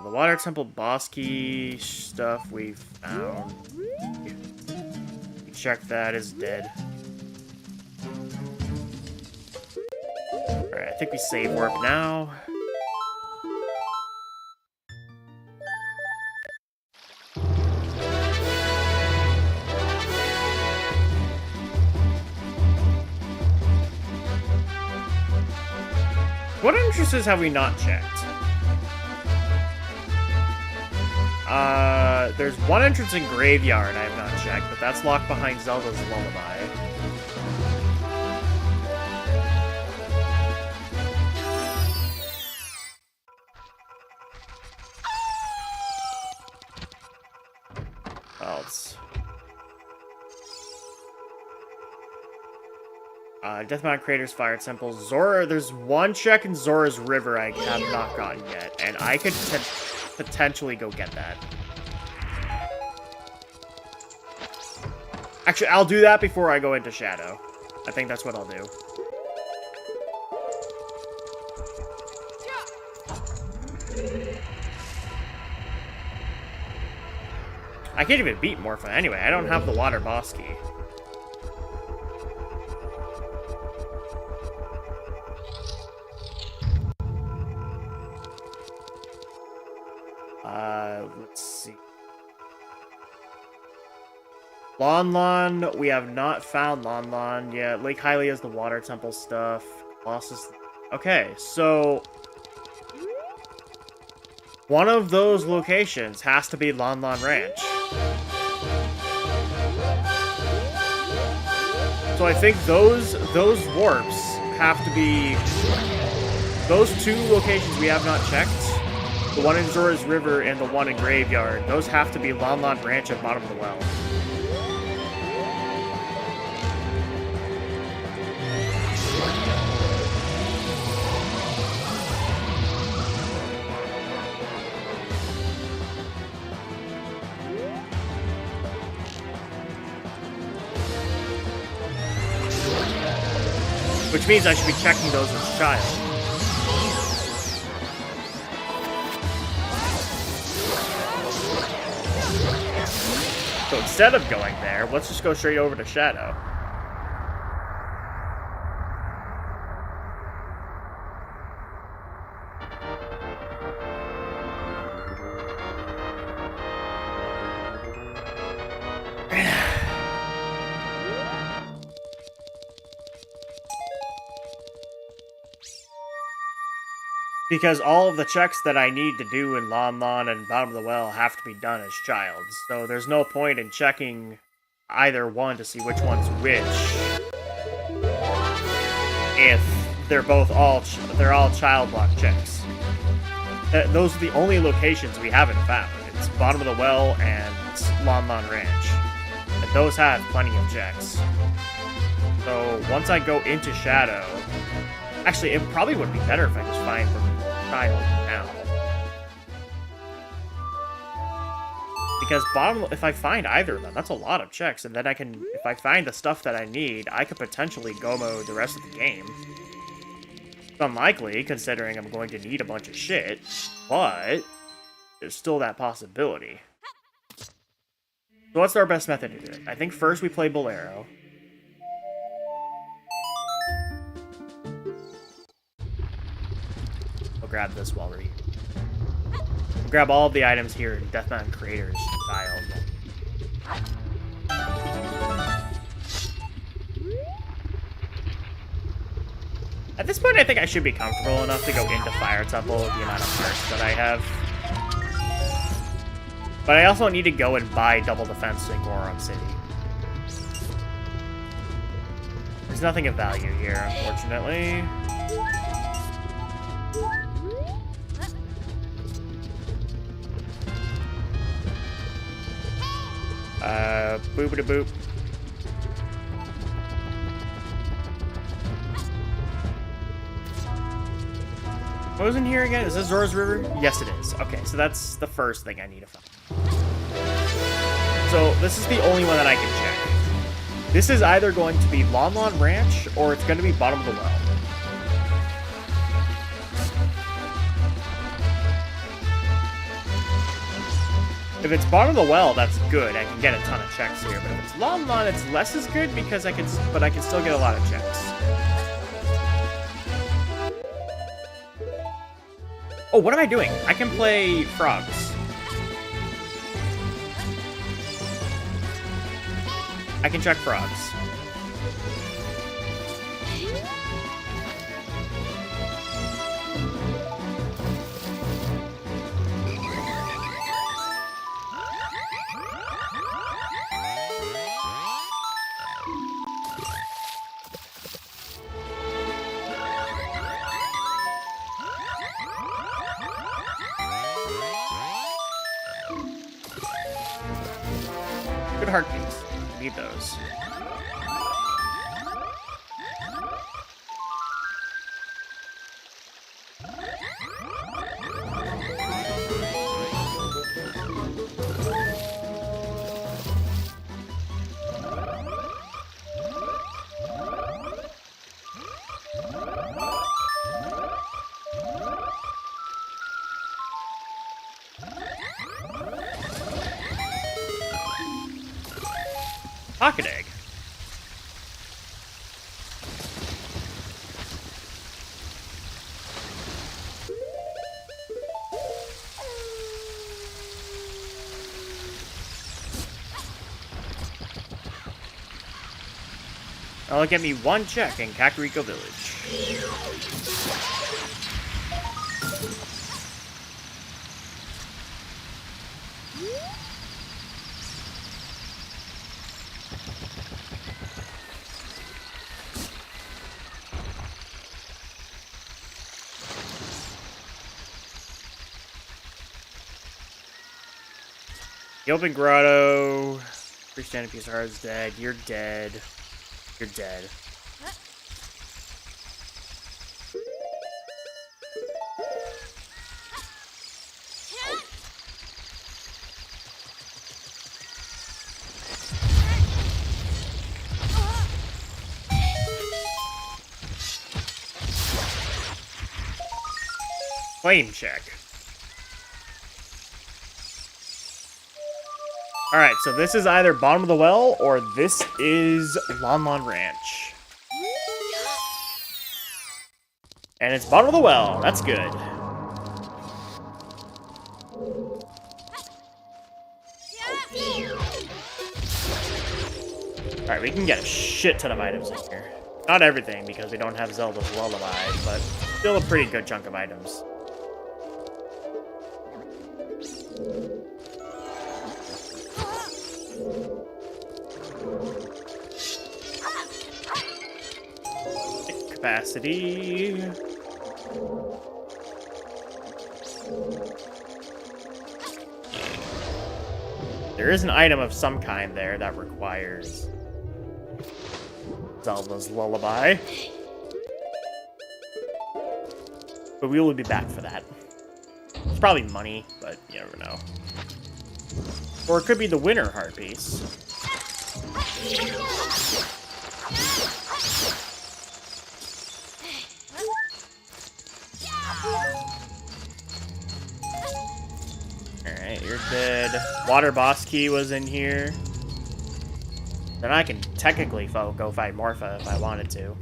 The Water Temple boss key stuff we found. Check that is dead. Alright, I think we save warp now. What entrances have we not checked? There's one entrance in Graveyard I have not checked, but that's locked behind Zelda's Lullaby. What else? Deathmount Crater's Fire Temple. Zora, there's one check in Zora's River I have not gotten yet, and I could potentially go get that. Actually, I'll do that before I go into Shadow. I think that's what I'll do. I can't even beat Morpha anyway. I don't have the water boss key. Let's see. Lon Lon, we have not found Lon Lon yet. Lake Hylia is the water temple stuff. Colossus. Okay, so one of those locations has to be Lon Lon Ranch. So I think those warps have to be those two locations we have not checked. The one in Zora's River and the one in Graveyard. Those have to be Lon Lon Branch at bottom of the well. Which means I should be checking those as child. So instead of going there, let's just go straight over to Shadow. Because all of the checks that I need to do in Lon Lon and Bottom of the Well have to be done as child. So there's no point in checking either one to see which one's which. If they're both they're all child block checks. Those are the only locations we haven't found. It's Bottom of the Well and Lon Lon Ranch. And those have plenty of checks. So once I go into Shadow... Actually, it probably would be better if I just find the child now. Because if I find either of them, that's a lot of checks. And then I can, if I find the stuff that I need, I could potentially go mode the rest of the game. It's unlikely, considering I'm going to need a bunch of shit, but there's still that possibility. So what's our best method to do it? I think first we play Bolero. We'll grab this while we're here. Grab all of the items here in Death Mountain Creator's Child. At this point, I think I should be comfortable enough to go into Fire Temple with the amount of hearts that I have. But I also need to go and buy double defense in Goron City. There's nothing of value here, unfortunately. Boop-a-da-boop. What was in here again? Is this Zora's River? Yes, it is. Okay, so that's the first thing I need to find. So, this is the only one that I can check. This is either going to be Lon Lon Ranch, or it's going to be Bottom of the Well. If it's Bottom of the Well, that's good. I can get a ton of checks here. But if it's Lon Lon, it's less as good because I can still get a lot of checks. Oh, what am I doing? I can play frogs. I can check frogs. Good heartbeats. Need those. Pocket egg. That'll get me one check in Kakariko Village. The open grotto. Freestanding piece of heart is dead. You're dead. You're dead. Flame check. Alright, so this is either Bottom of the Well, or this is Lon Lon Ranch. And it's Bottom of the Well. That's good. Alright, we can get a shit ton of items in here. Not everything, because we don't have Zelda's Lullaby, but still a pretty good chunk of items. capacity. There is an item of some kind there that requires Zelda's Lullaby. But we will be back for that. It's probably money, but you never know. Or it could be the winter heart piece. Alright, you're dead. Water boss key was in here. Then I can technically go fight Morpha if I wanted to.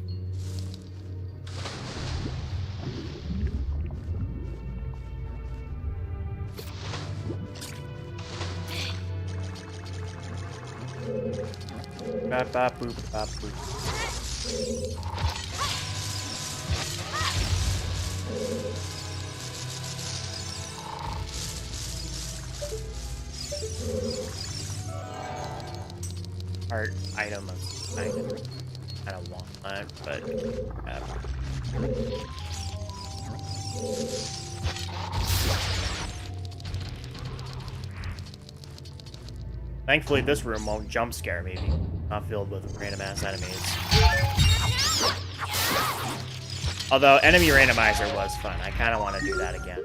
Bap, bap, boop, bap, boop. Art item of item. I don't want that, but thankfully this room won't jump scare me. Not filled with random ass enemies. Although enemy randomizer was fun. I kind of want to do that again.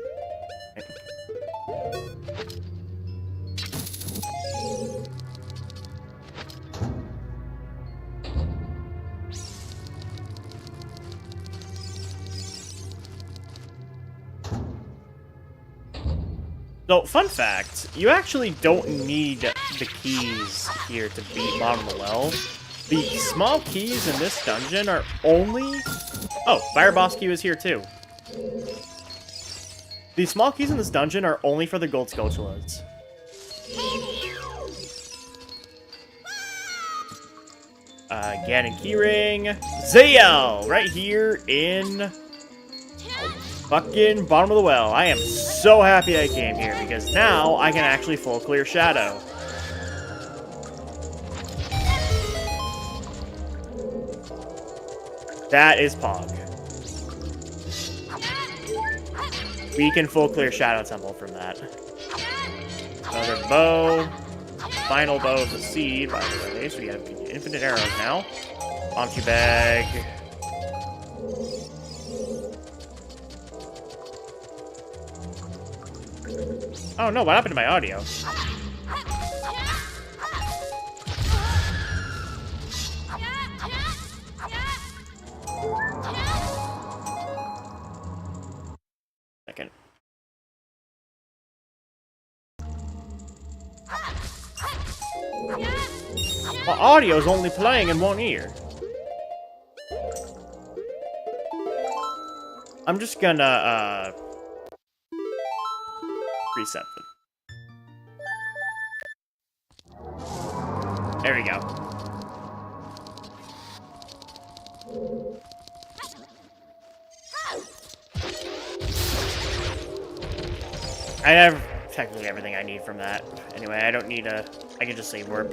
So, fun fact, you actually don't need the keys here to beat Bottom of the Well. The small keys in this dungeon are only... Oh, Fire Boss key was here too. The small keys in this dungeon are only for the gold Skulltulas. Ganon Keyring. Zael! Right here in... fucking Bottom of the Well. I am so happy I came here because now I can actually full clear Shadow. That is Pog. We can full clear Shadow Temple from that. Another bow. Final bow of the seed, by the way. So we have infinite arrows now. Bounty bag. Oh no, what happened to my audio? Second. My audio's only playing in one ear. I'm just gonna, reset them. There we go. I have technically everything I need from that. Anyway, I don't need a... I can just save warp.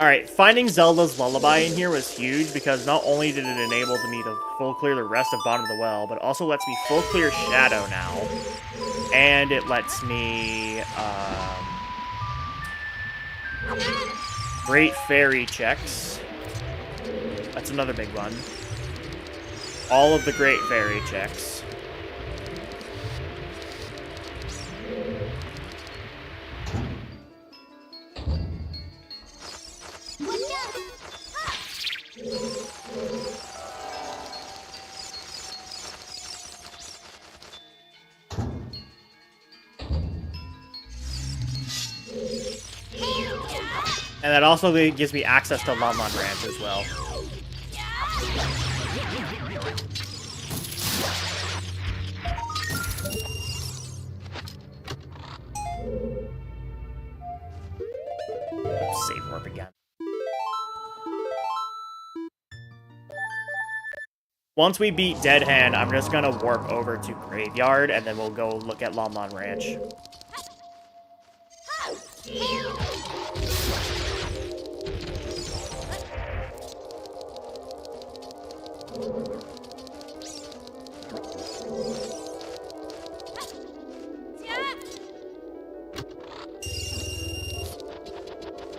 Alright, finding Zelda's Lullaby in here was huge because not only did it enable me to full clear the rest of Bottom of the Well, but also lets me full clear Shadow now. And it lets me, Great Fairy checks. That's another big one. All of the Great Fairy checks. And that also gives me access to Lon Lon Ranch as well. Save warp again. Once we beat Dead Hand, I'm just gonna warp over to Graveyard, and then we'll go look at Lon Lon Ranch.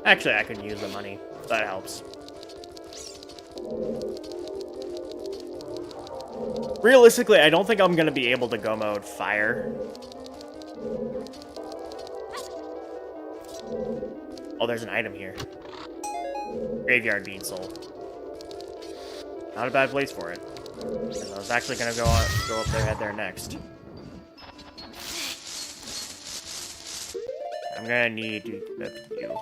Actually, I could use the money. That helps. Realistically, I don't think I'm going to be able to go mode fire. Oh, there's an item here. Graveyard Bean Soul. Not a bad place for it. I was actually going to go up there, head there next. I'm going to need to equip you.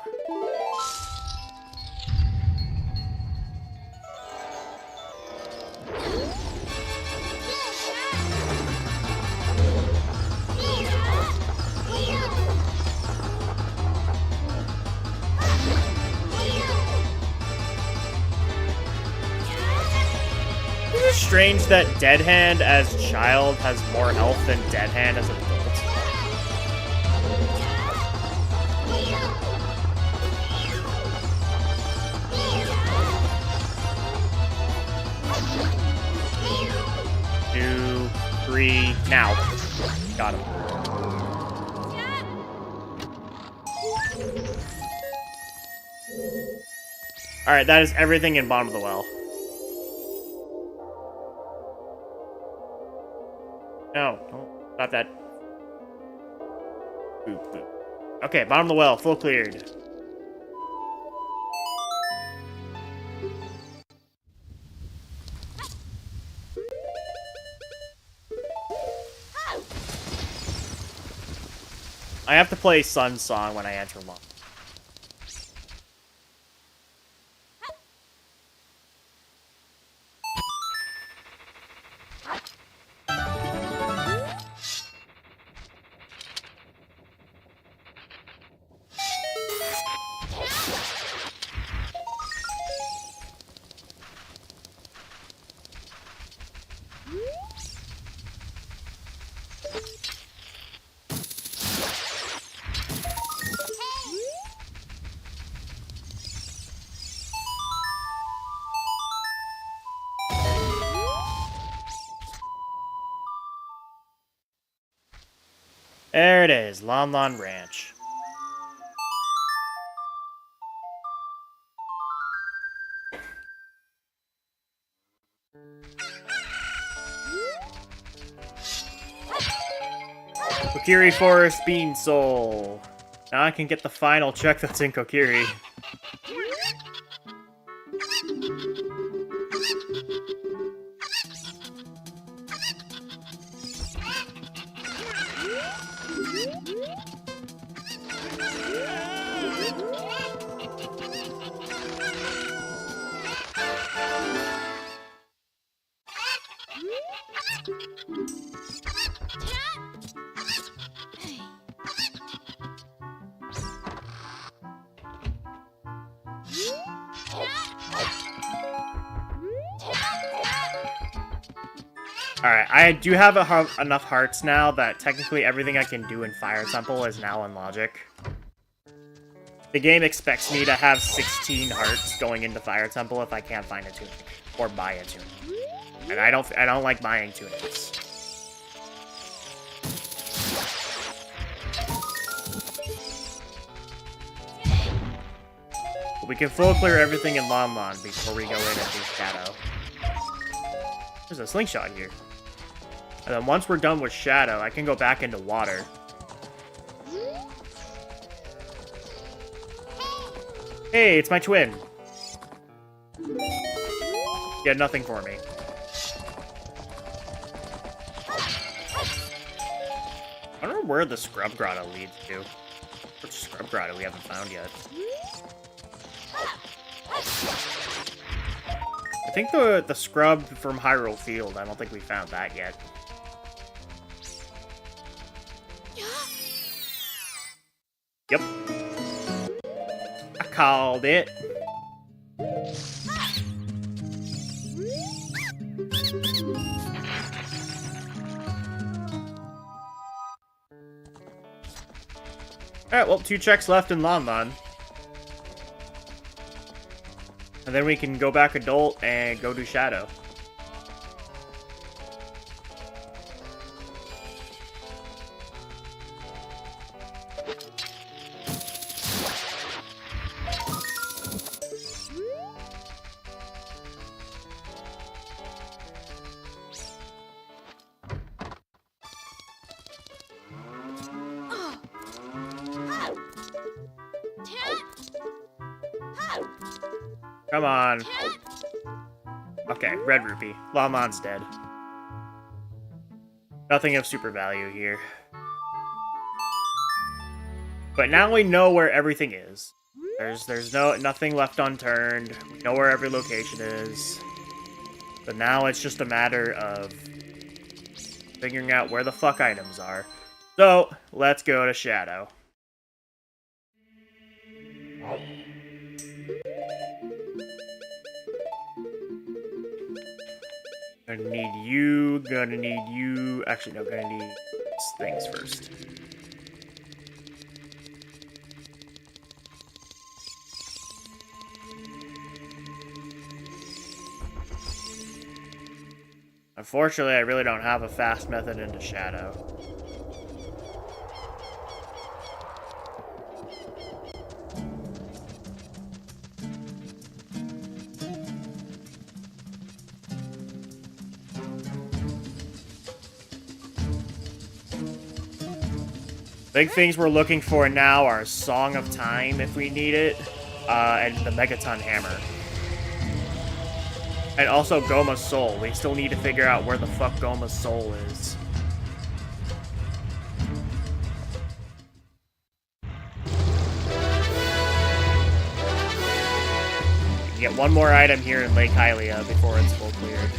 It's strange that Dead Hand as child has more health than Dead Hand as an adult. Two, three, now. Got him. Alright, that is everything in bottom of the well. No, don't stop that. Boop, boop. Okay, bottom of the well, full cleared. I have to play Sun's song when I enter one. There it is, Lon Lon Ranch. Kokiri Forest Bean Soul. Now I can get the final check that's in Kokiri. Alright, I do have enough hearts now that technically everything I can do in Fire Temple is now in Logic. The game expects me to have 16 hearts going into Fire Temple if I can't find a tunic or buy a tunic. And I don't like buying tunics. We can full clear everything in Lon Lon before we go in and do Shadow. There's a slingshot here. And then once we're done with Shadow, I can go back into water. Hey, it's my twin. You had nothing for me. I don't know where the Scrub Grotto leads to. Which Scrub Grotto we haven't found yet. I think the Scrub from Hyrule Field, I don't think we found that yet. Yep. I called it. Alright, well, 2 checks left in Lon Lon. And then we can go back adult and go do Shadow. Come on. Okay, red rupee. Lamon's dead. Nothing of super value here. But now we know where everything is. There's nothing left unturned. We know where every location is. But now it's just a matter of figuring out where the fuck items are. So, let's go to Shadow. Gonna need you, gonna need you. Actually, no, gonna need things first. Unfortunately, I really don't have a fast method into Shadow. Big things we're looking for now are Song of Time, if we need it, and the Megaton Hammer. And also Goma's Soul. We still need to figure out where the fuck Goma's Soul is. We can get one more item here in Lake Hylia before it's full cleared.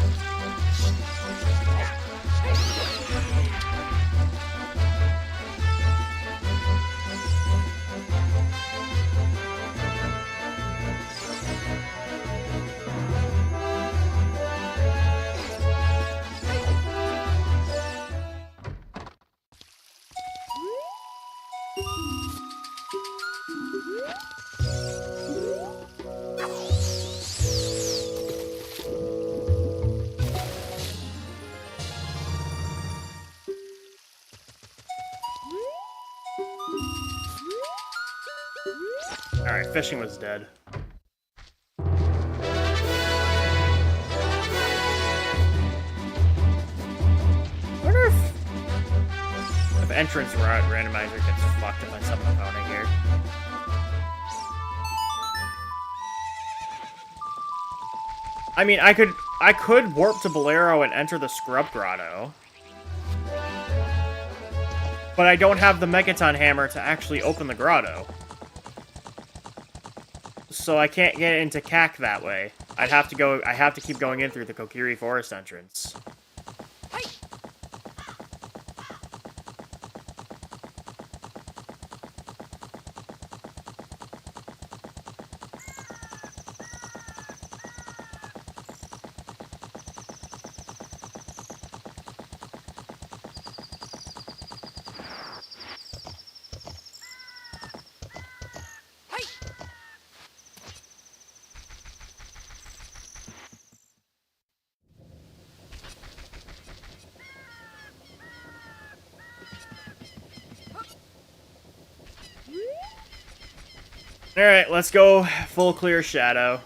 Alright, fishing was dead. I wonder if entrance randomizer gets fucked if I summon an opponent here. I mean, I could warp to Bolero and enter the Scrub Grotto. But I don't have the Megaton Hammer to actually open the grotto. So I can't get into CAC that way. I have to keep going in through the Kokiri Forest entrance. Alright, let's go full clear Shadow.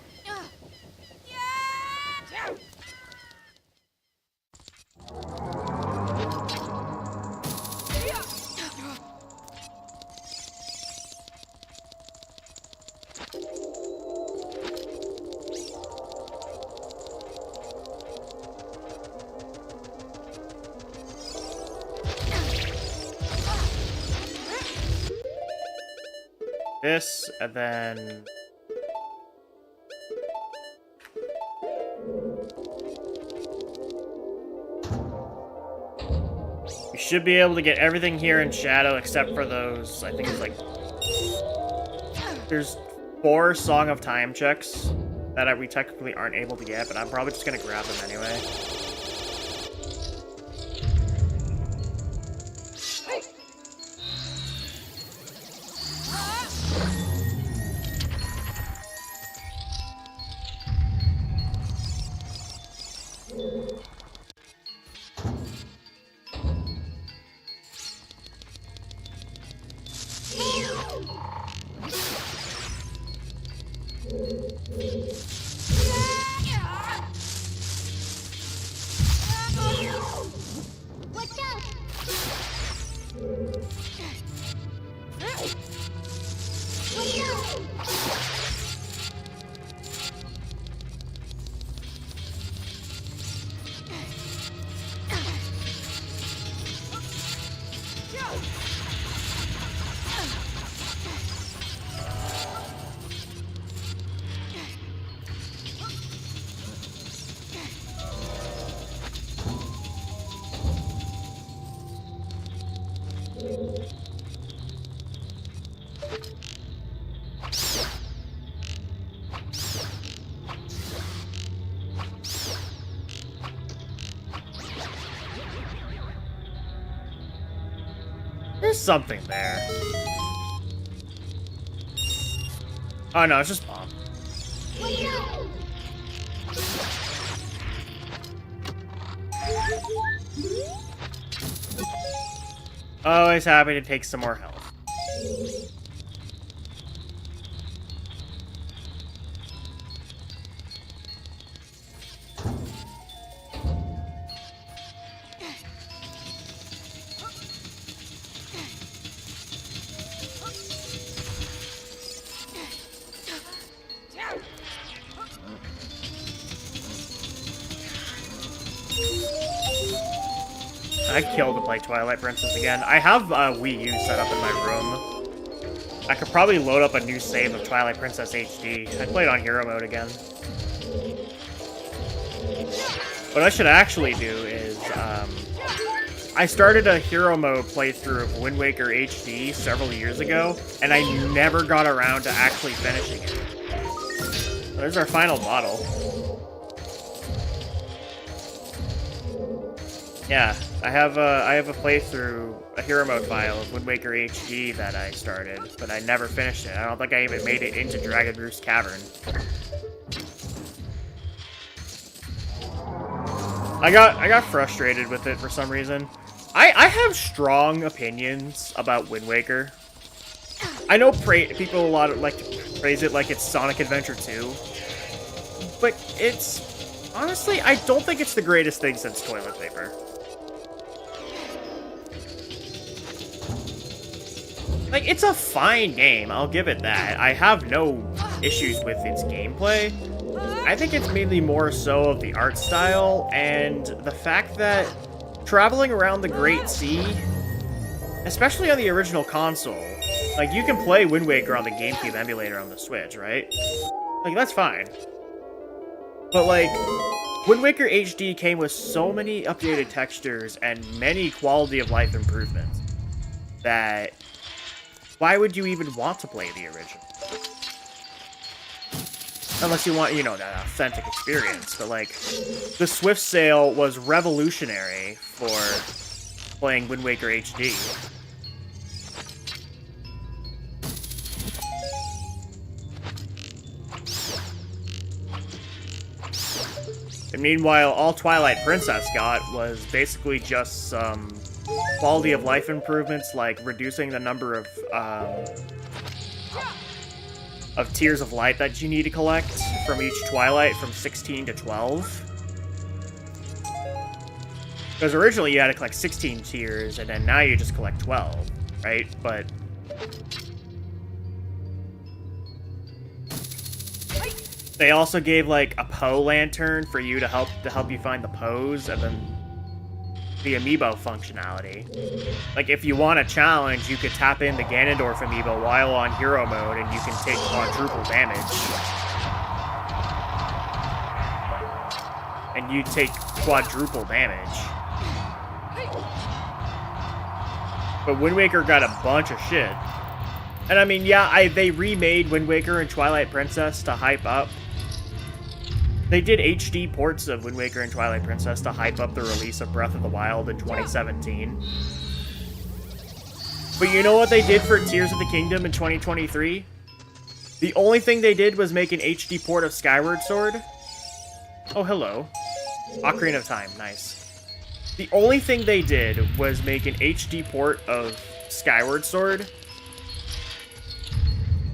This, and then... we should be able to get everything here in Shadow except for those, I think it's like... there's 4 Song of Time checks that we technically aren't able to get, but I'm probably just gonna grab them anyway. was something there. Oh no, it's just bomb. Always happy to take some more health. I killed to play Twilight Princess again. I have a Wii U set up in my room. I could probably load up a new save of Twilight Princess HD. I played on Hero Mode again. What I should actually do is, I started a Hero Mode playthrough of Wind Waker HD several years ago, and I never got around to actually finishing it. There's our final bottle. Yeah, I have a playthrough, a Hero Mode file of Wind Waker HD that I started, but I never finished it. I don't think I even made it into Dragon Roost Cavern. I got frustrated with it for some reason. I have strong opinions about Wind Waker. I know people like to praise it like it's Sonic Adventure 2, but it's honestly, I don't think it's the greatest thing since toilet paper. Like, it's a fine game, I'll give it that. I have no issues with its gameplay. I think it's mainly more so of the art style and the fact that traveling around the Great Sea, especially on the original console, like, you can play Wind Waker on the GameCube emulator on the Switch, right? Like, that's fine. But, like, Wind Waker HD came with so many updated textures and many quality of life improvements that why would you even want to play the original? Unless you want, you know, that authentic experience. But, like, the Swift Sail was revolutionary for playing Wind Waker HD. And meanwhile, all Twilight Princess got was basically just some quality of life improvements, like reducing the number of Tears of Light that you need to collect from each Twilight from 16 to 12. Because originally you had to collect 16 tears, and then now you just collect 12, right? But they also gave like a Poe lantern for you to help you find the Poes, and then the amiibo functionality. Like, if you want a challenge, you could tap in the Ganondorf amiibo while on hero mode, and you can take quadruple damage. And you take quadruple damage. But Wind Waker got a bunch of shit. And I mean, yeah, they remade Wind Waker and Twilight Princess to hype up. They did HD ports of Wind Waker and Twilight Princess to hype up the release of Breath of the Wild in 2017. But you know what they did for Tears of the Kingdom in 2023? The only thing they did was make an HD port of Skyward Sword. Oh, hello. Ocarina of Time, nice. The only thing they did was make an HD port of Skyward Sword.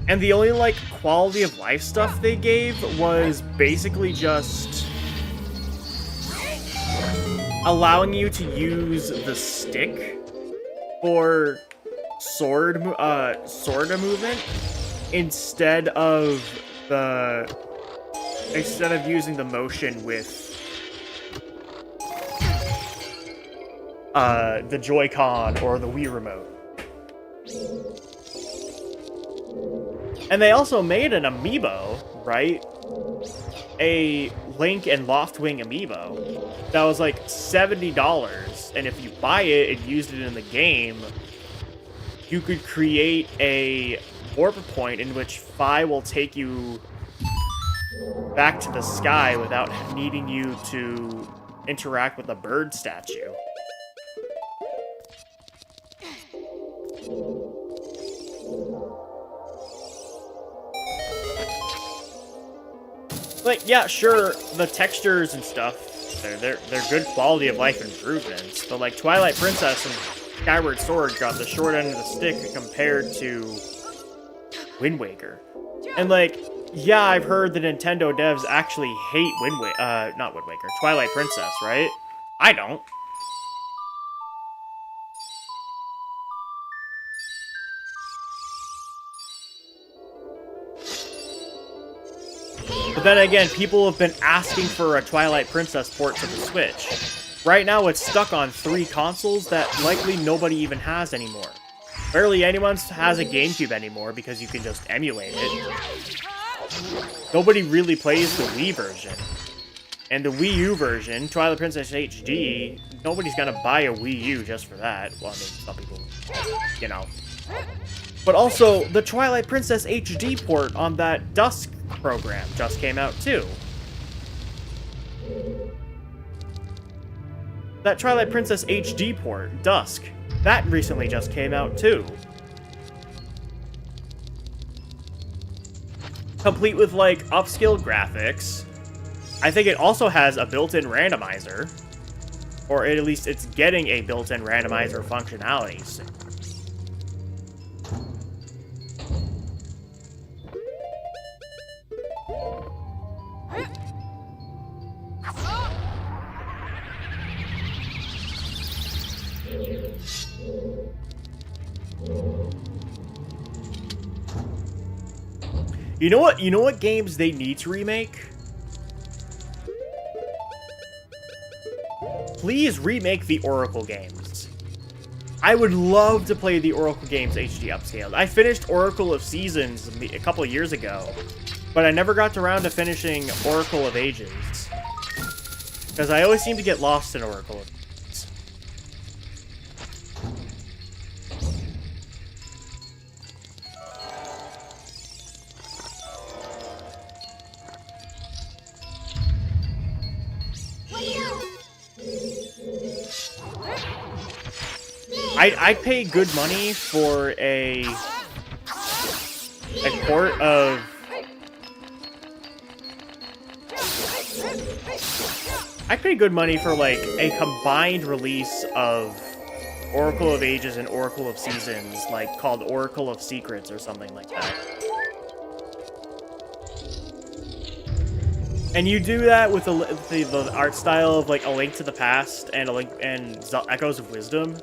And the only, like, quality of life stuff they gave was basically just allowing you to use the stick for sword movement instead of using the motion with the Joy-Con or the Wii Remote. And they also made an amiibo, right? A Link and Loftwing amiibo that was like $70. And if you buy it and used it in the game, you could create a warp point in which Fi will take you back to the sky without needing you to interact with a bird statue. Like, yeah, sure, the textures and stuff, they're good quality of life improvements, but like Twilight Princess and Skyward Sword got the short end of the stick compared to Wind Waker. And like, yeah, I've heard the Nintendo devs actually hate not Wind Waker, Twilight Princess, right? I don't. But then again, people have been asking for a Twilight Princess port to the Switch. Right now, it's stuck on 3 consoles that likely nobody even has anymore. Barely anyone has a GameCube anymore because you can just emulate it. Nobody really plays the Wii version. And the Wii U version, Twilight Princess HD, nobody's gonna buy a Wii U just for that. Well, I mean, some people, you know. But also, the Twilight Princess HD port on that Dusk program just came out too. That Twilight Princess HD port, Dusk, that recently just came out too. Complete with like upscaled graphics. I think it also has a built-in randomizer. Or at least it's getting a built-in randomizer functionality. You know what games they need to remake? Please remake the Oracle games. I would love to play the Oracle games HD upscaled. I finished Oracle of Seasons a couple of years ago, but I never got around to finishing Oracle of Ages. Because I always seem to get lost in Oracle of Ages. I'd pay good money for a port of... I'd pay good money for, like, a combined release of Oracle of Ages and Oracle of Seasons, like, called Oracle of Secrets or something like that. And you do that with the art style of, like, A Link to the Past and Echoes of Wisdom.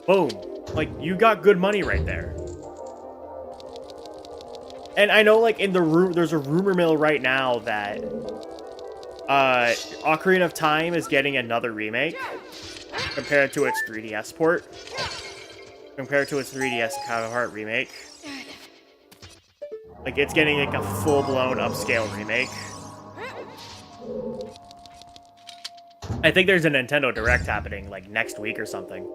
Boom. Like, you got good money right there. And I know, like, in the room, there's a rumor mill right now that Ocarina of Time is getting another remake compared to its 3DS port. Compared to its 3DS Kingdom Hearts remake. Like, it's getting, like, a full-blown upscale remake. I think there's a Nintendo Direct happening, like, next week or something.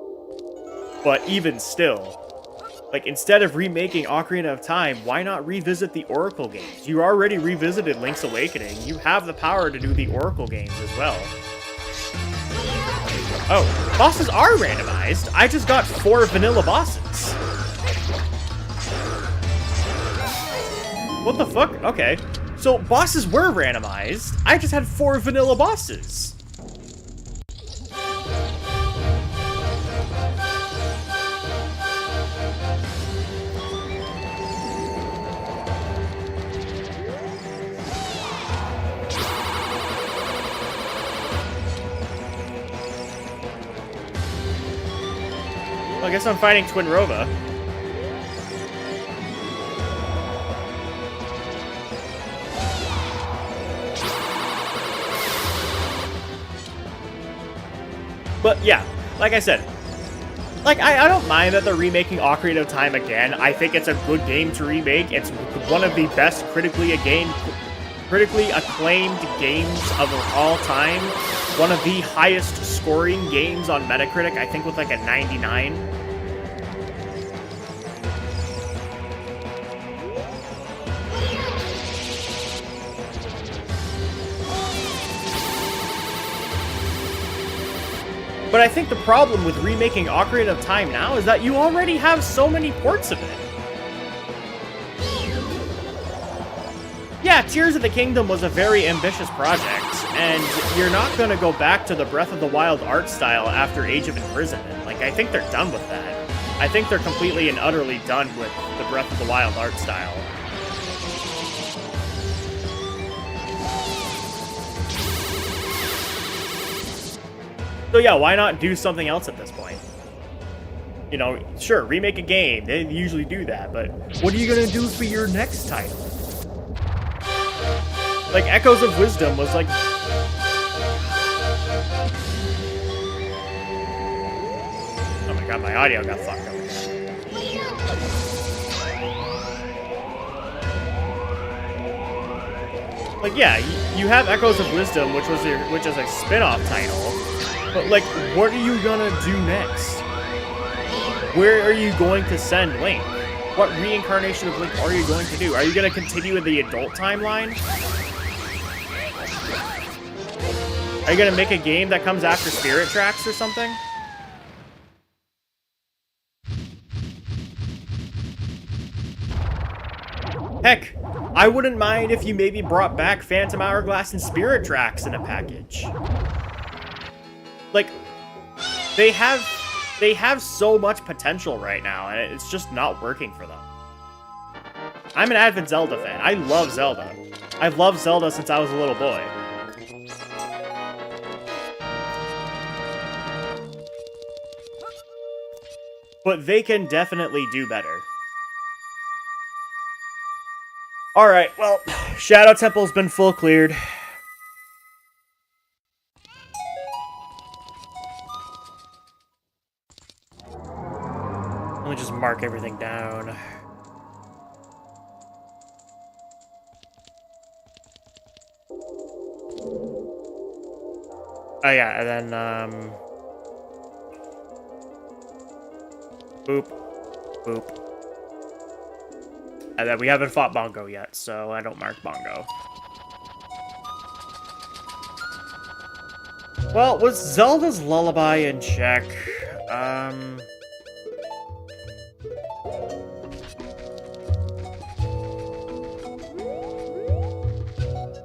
But even still, like, instead of remaking Ocarina of Time, why not revisit the Oracle games? You already revisited Link's Awakening. You have the power to do the Oracle games as well. Oh, bosses are randomized. I just got 4 vanilla bosses. What the fuck? Okay. So, bosses were randomized. I just had 4 vanilla bosses. I guess I'm fighting Twinrova. But yeah, like I said, like I don't mind that they're remaking Ocarina of Time again. I think it's a good game to remake. It's one of the best critically acclaimed games of all time. One of the highest scoring games on Metacritic, I think with like a 99. But I think the problem with remaking Ocarina of Time now is that you already have so many ports of it. Yeah, Tears of the Kingdom was a very ambitious project, and you're not going to go back to the Breath of the Wild art style after Age of Imprisonment. Like, I think they're done with that. I think they're completely and utterly done with the Breath of the Wild art style. So yeah, why not do something else at this point? You know, sure, remake a game, they usually do that, but what are you going to do for your next title? Like, Echoes of Wisdom was like... Oh my god, my audio got fucked up. Like, yeah, you have Echoes of Wisdom, which is a spin-off title, but like, what are you gonna do next? Where are you going to send Link? What reincarnation of Link are you going to do? Are you gonna continue with the adult timeline? Are you gonna make a game that comes after Spirit Tracks or something? Heck, I wouldn't mind if you maybe brought back Phantom Hourglass and Spirit Tracks in a package. Like, they have so much potential right now, and it's just not working for them. I'm an avid Zelda fan. I love Zelda. I've loved Zelda since I was a little boy. But they can definitely do better. Alright, well, Shadow Temple's been full cleared. Let me just mark everything down. Oh yeah, and then, boop, boop. And then we haven't fought Bongo yet, so I don't mark Bongo. Well, was Zelda's Lullaby in check?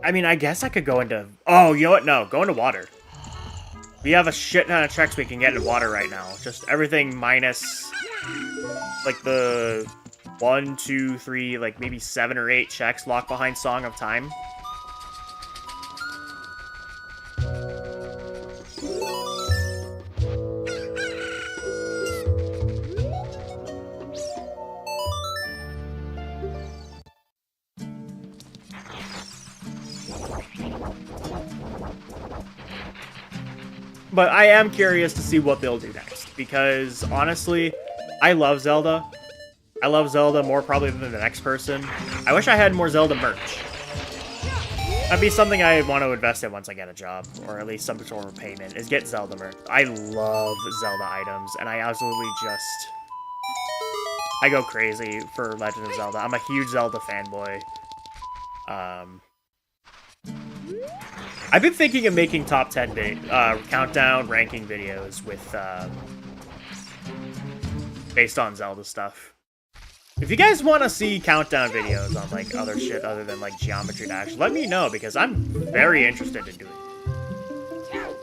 I mean, I guess I could go into... Oh, you know what? No, go into water. We have a shit ton of checks we can get in water right now. Just everything minus, like, the 1, 2, 3, like, maybe 7 or 8 checks locked behind Song of Time. But I am curious to see what they'll do next, because honestly, I love Zelda. I love Zelda more probably than the next person. I wish I had more Zelda merch. That'd be something I want to invest in once I get a job, or at least some sort of payment, is get Zelda merch. I love Zelda items, and I absolutely just... I go crazy for Legend of Zelda. I'm a huge Zelda fanboy. I've been thinking of making top 10 countdown ranking videos with based on Zelda stuff. If you guys want to see countdown videos on like other shit other than like Geometry Dash, let me know because I'm very interested in doing it.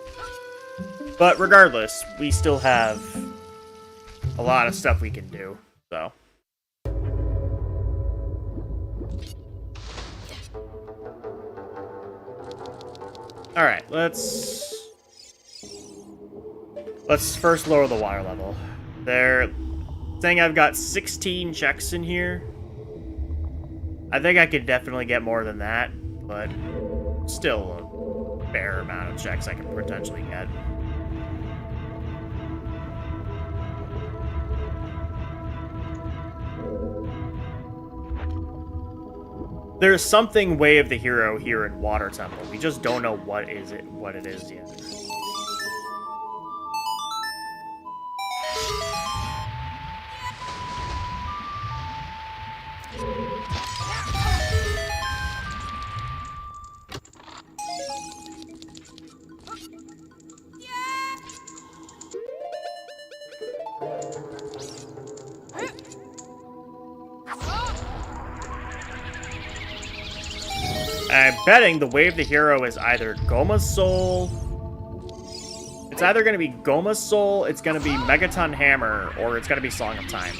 But regardless, we still have a lot of stuff we can do, so. Alright, let's first lower the water level. They're saying I've got 16 checks in here. I think I could definitely get more than that, but still a fair amount of checks I can potentially get. There's something Way of the Hero here in Water Temple. We just don't know what it is yet. I'm betting the Wave the Hero is either Goma's Soul. It's either going to be Goma's Soul, it's going to be Megaton Hammer, or it's going to be Song of Time.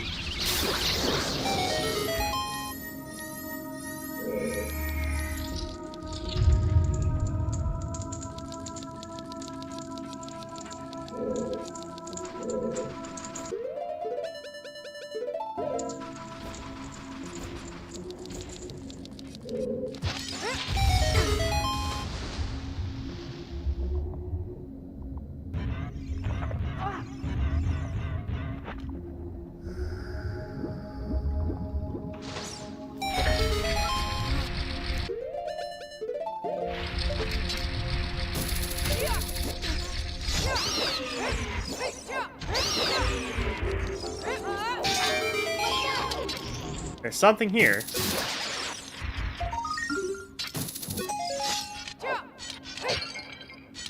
There's something here.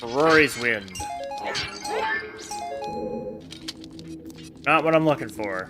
Rory's Wind. Not what I'm looking for.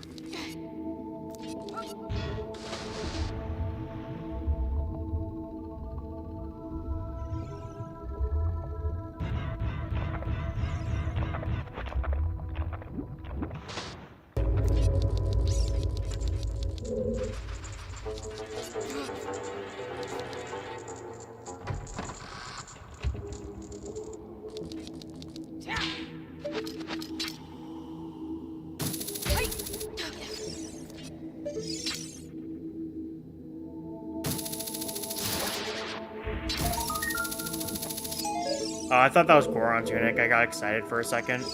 I thought that was Goron Tunic. I got excited for a second.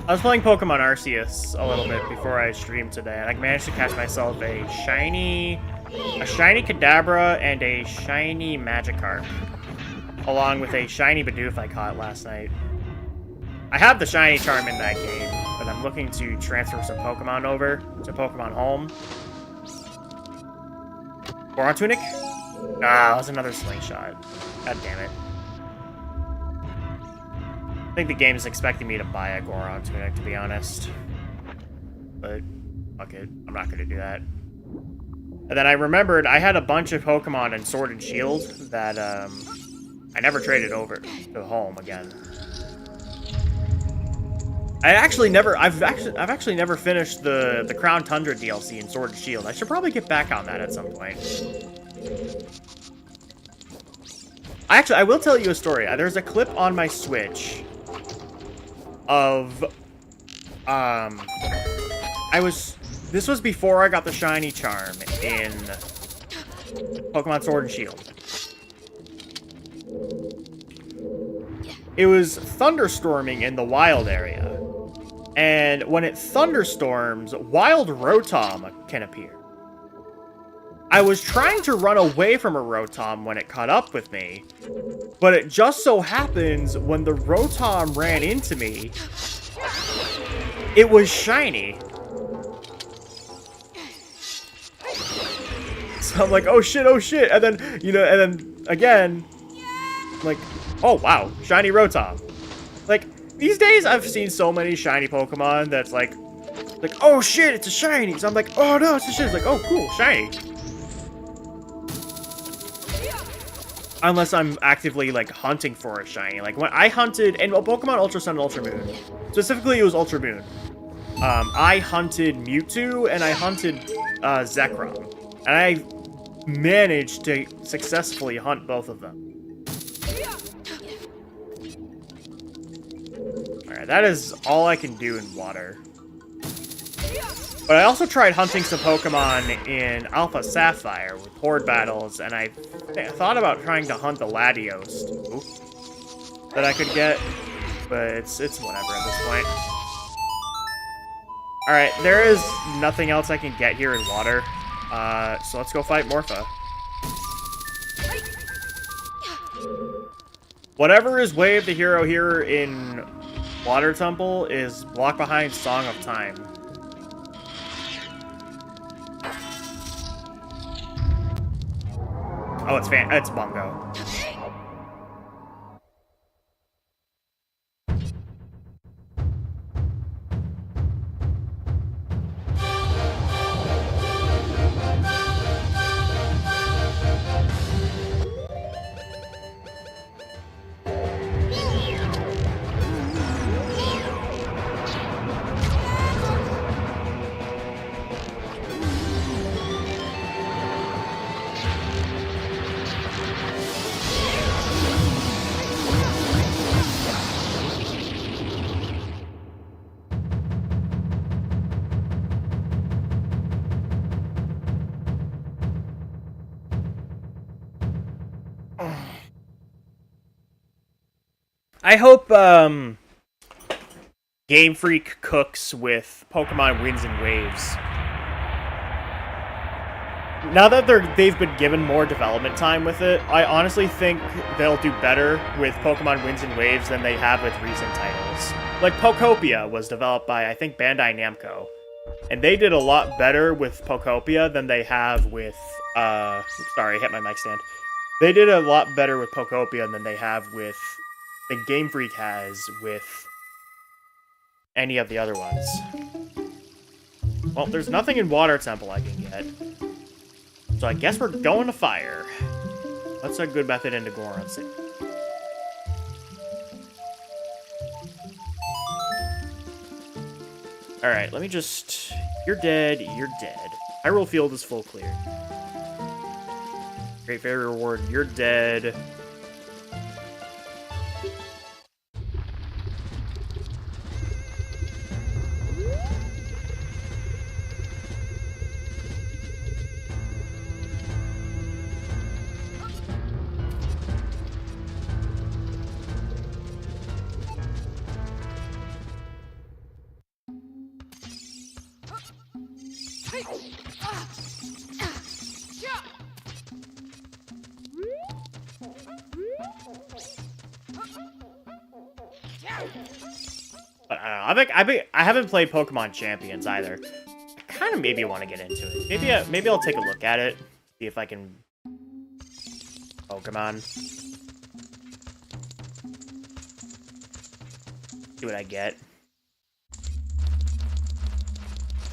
I was playing Pokemon Arceus a little bit before I streamed today, and I managed to catch myself a shiny Kadabra and a shiny Magikarp, along with a shiny Bidoof I caught last night. I have the shiny charm in that game, but I'm looking to transfer some Pokemon over to Pokemon Home. Goron Tunic? Ah, it was another slingshot. God damn it. I think the game is expecting me to buy a Goron Tunic, to be honest. But, fuck it. I'm not going to do that. And then I remembered I had a bunch of Pokemon in Sword and Shield that I never traded over to Home again. I've actually never finished the Crown Tundra DLC in Sword and Shield. I should probably get back on that at some point. I will tell you a story. There's a clip on my Switch of this was before I got the shiny charm in Pokemon Sword and Shield. It was thunderstorming in the wild area, and when it thunderstorms, wild Rotom can appear. I was trying to run away from a Rotom when it caught up with me, but it just so happens when the Rotom ran into me, it was shiny. So I'm like, oh shit, and then, and then again, I'm like, oh wow, shiny Rotom. Like, these days I've seen so many shiny Pokemon that's like, oh shit, it's a shiny. So I'm like, oh no, it's a shit. It's like, oh cool, shiny. Unless I'm actively, like, hunting for a shiny. Like, when I hunted... And Pokemon Ultra Sun and Ultra Moon. Specifically, it was Ultra Moon. I hunted Mewtwo, and I hunted Zekrom. And I managed to successfully hunt both of them. Alright, that is all I can do in water. But I also tried hunting some Pokemon in Alpha Sapphire with Horde battles, and I thought about trying to hunt the Latios that I could get, but it's whatever at this point. Alright, there is nothing else I can get here in water. So let's go fight Morpha. Whatever is Wave the hero here in Water Temple is blocked behind Song of Time. Oh, it's Bungo. I hope Game Freak cooks with Pokemon Winds and Waves. Now that they've been given more development time with it, I honestly think they'll do better with Pokemon Winds and Waves than they have with recent titles. Like Pokopia was developed by, I think, Bandai Namco. And they did a lot better with Pokopia than they have with, sorry, I hit my mic stand. They did a lot better with Pokopia than they have with, than Game Freak has with any of the other ones. Well, there's nothing in Water Temple I can get. So I guess we're going to Fire. That's a good method into Goron City. Alright, let me just... You're dead, you're dead. Hyrule Field is full clear. Great Fairy Reward, you're dead. But I don't know. I haven't played Pokemon Champions either. I kind of maybe want to get into it. Maybe I'll take a look at it, see if I can Pokemon. See what I get.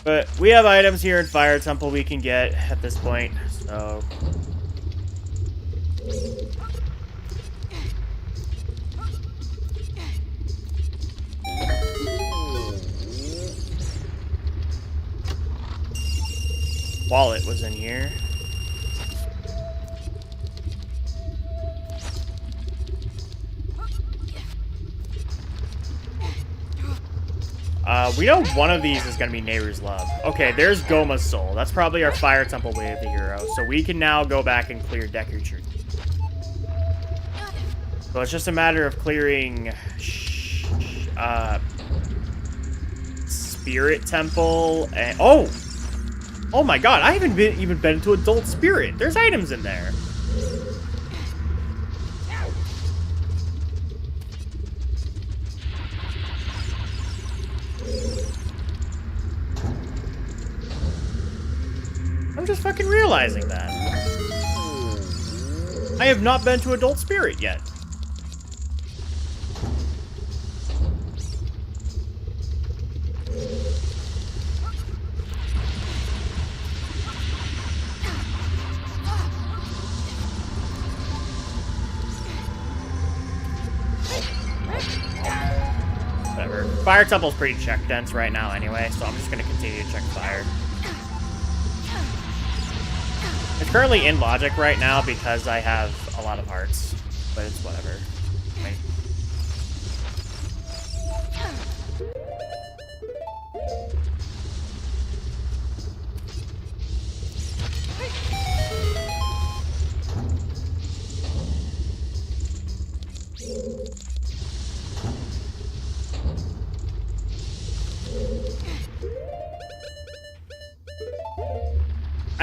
But we have items here in Fire Temple we can get at this point, so... Wallet was in here. We know one of these is going to be Nehru's Love. Okay, there's Goma's Soul. That's probably our Fire Temple way of the hero. So we can now go back and clear Deku Tree. So it's just a matter of clearing... Spirit Temple and... Oh! Oh my god, I haven't even been into Adult Spirit. There's items in there. I'm just fucking realizing that. I have not been to Adult Spirit yet. Whatever. Fire Temple's pretty check dense right now anyway, so I'm just gonna continue to check fire. It's currently in logic right now because I have a lot of hearts, but it's whatever. Wait.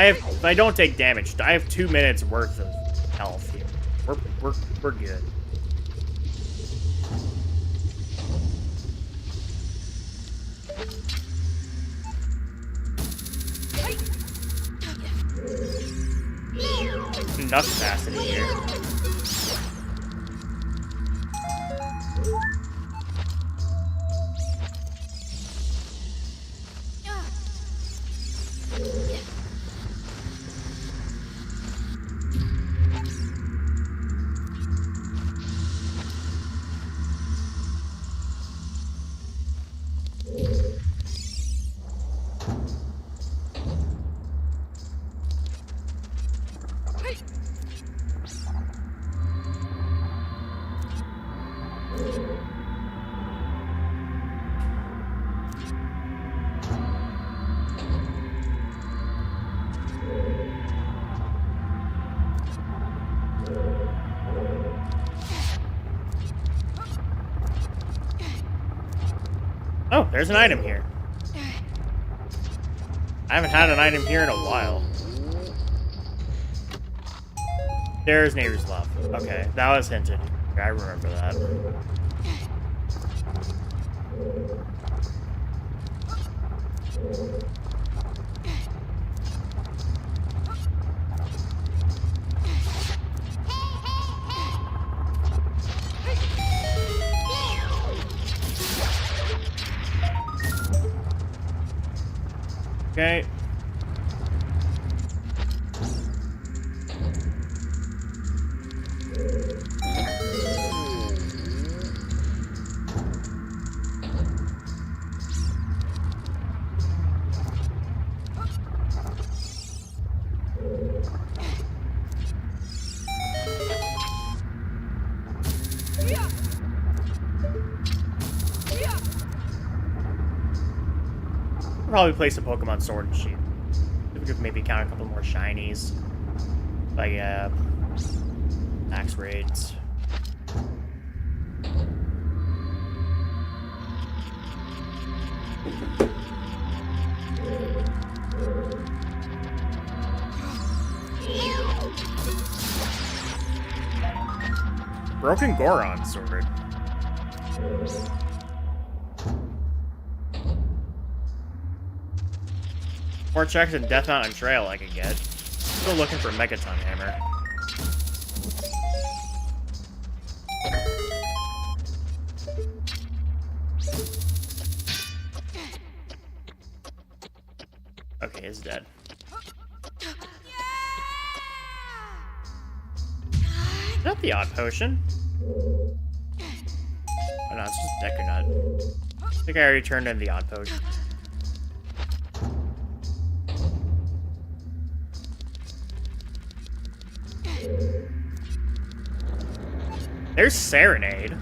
if I don't take damage, I have 2 minutes worth of health here. We're good. Enough capacity here. Oh, there's an item here. I haven't had an item here in a while. There's Neighbor's Love. Okay, that was hinted. I remember that. Okay. Probably place a Pokemon Sword and Shield. We could maybe count a couple more shinies. Like, max raids. Broken Goron Sword. More checks in Death Mountain Trail I could get. Still looking for Megaton Hammer. Okay, he's dead. Is that the odd potion? Oh no, it's just Deku Nut. I think I already turned in the odd potion. There's Serenade.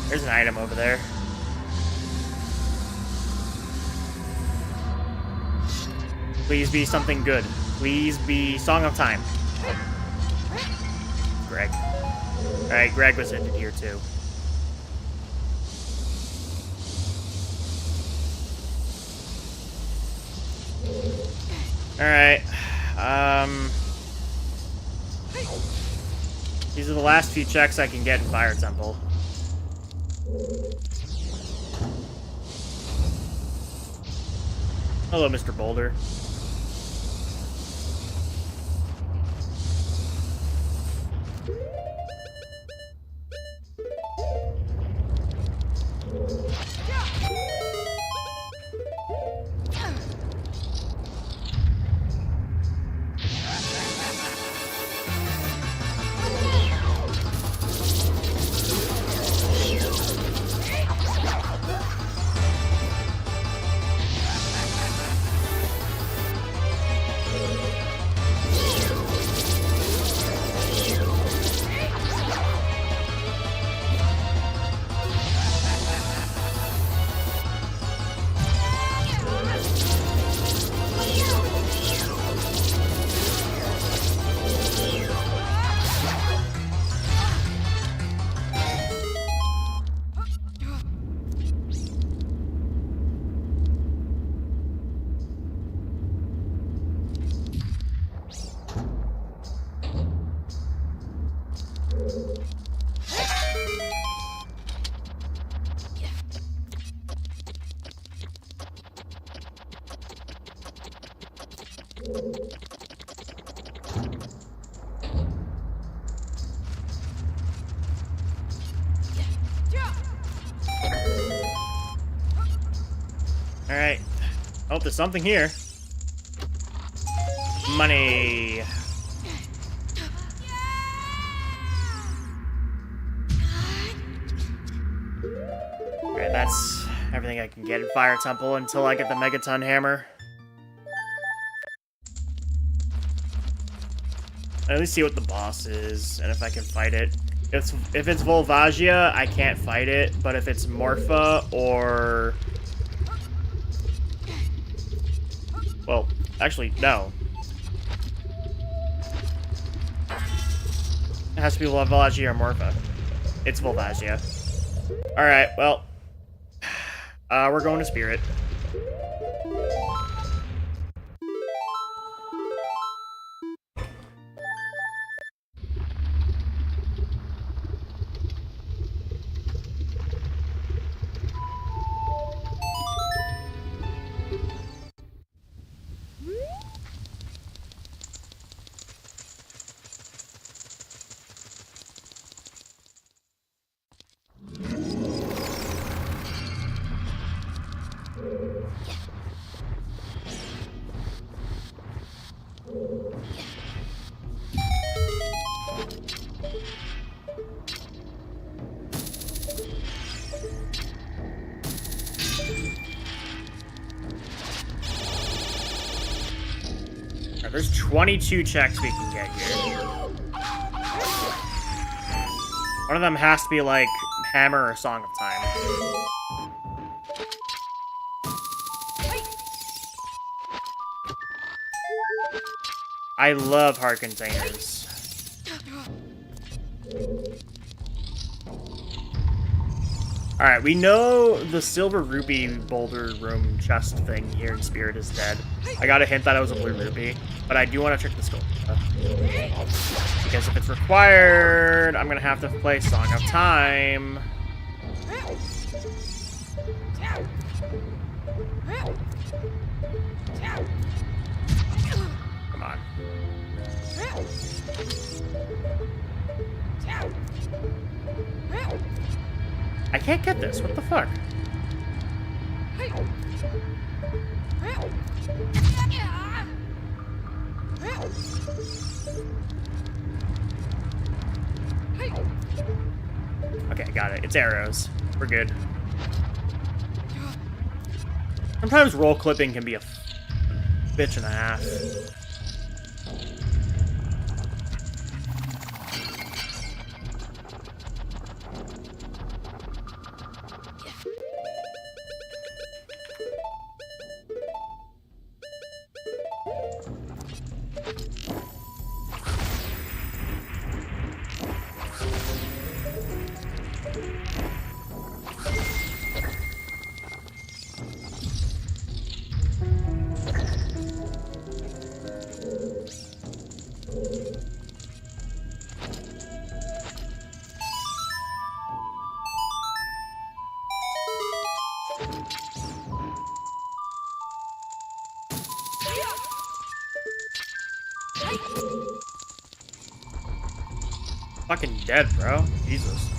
There's an item over there. Please be something good. Please be Song of Time. Greg. Alright, Greg was ended here too. Alright. These are the last few checks I can get in Fire Temple. Hello, Mr. Boulder. Alright. Oh, there's something here. Money. Alright, that's everything I can get in Fire Temple until I get the Megaton Hammer. At least see what the boss is, and if I can fight it. If it's Volvagia, I can't fight it, but if it's Morpha or... Well, actually, no. It has to be Volvagia or Morpha. It's Volvagia. Alright, well. We're going to Spirit. There's 22 checks we can get here. One of them has to be like Hammer or Song of Time. I love heart containers. Alright, we know the Silver Rupee Boulder Room chest thing here in Spirit is dead. I got a hint that it was a blue rupee, but I do want to check the scope. Because if it's required, I'm going to have to play Song of Time. Come on. I can't get this. What the fuck? Okay, got it. It's arrows. We're good. Sometimes roll clipping can be a bitch and a half. Fucking dead, bro. Jesus.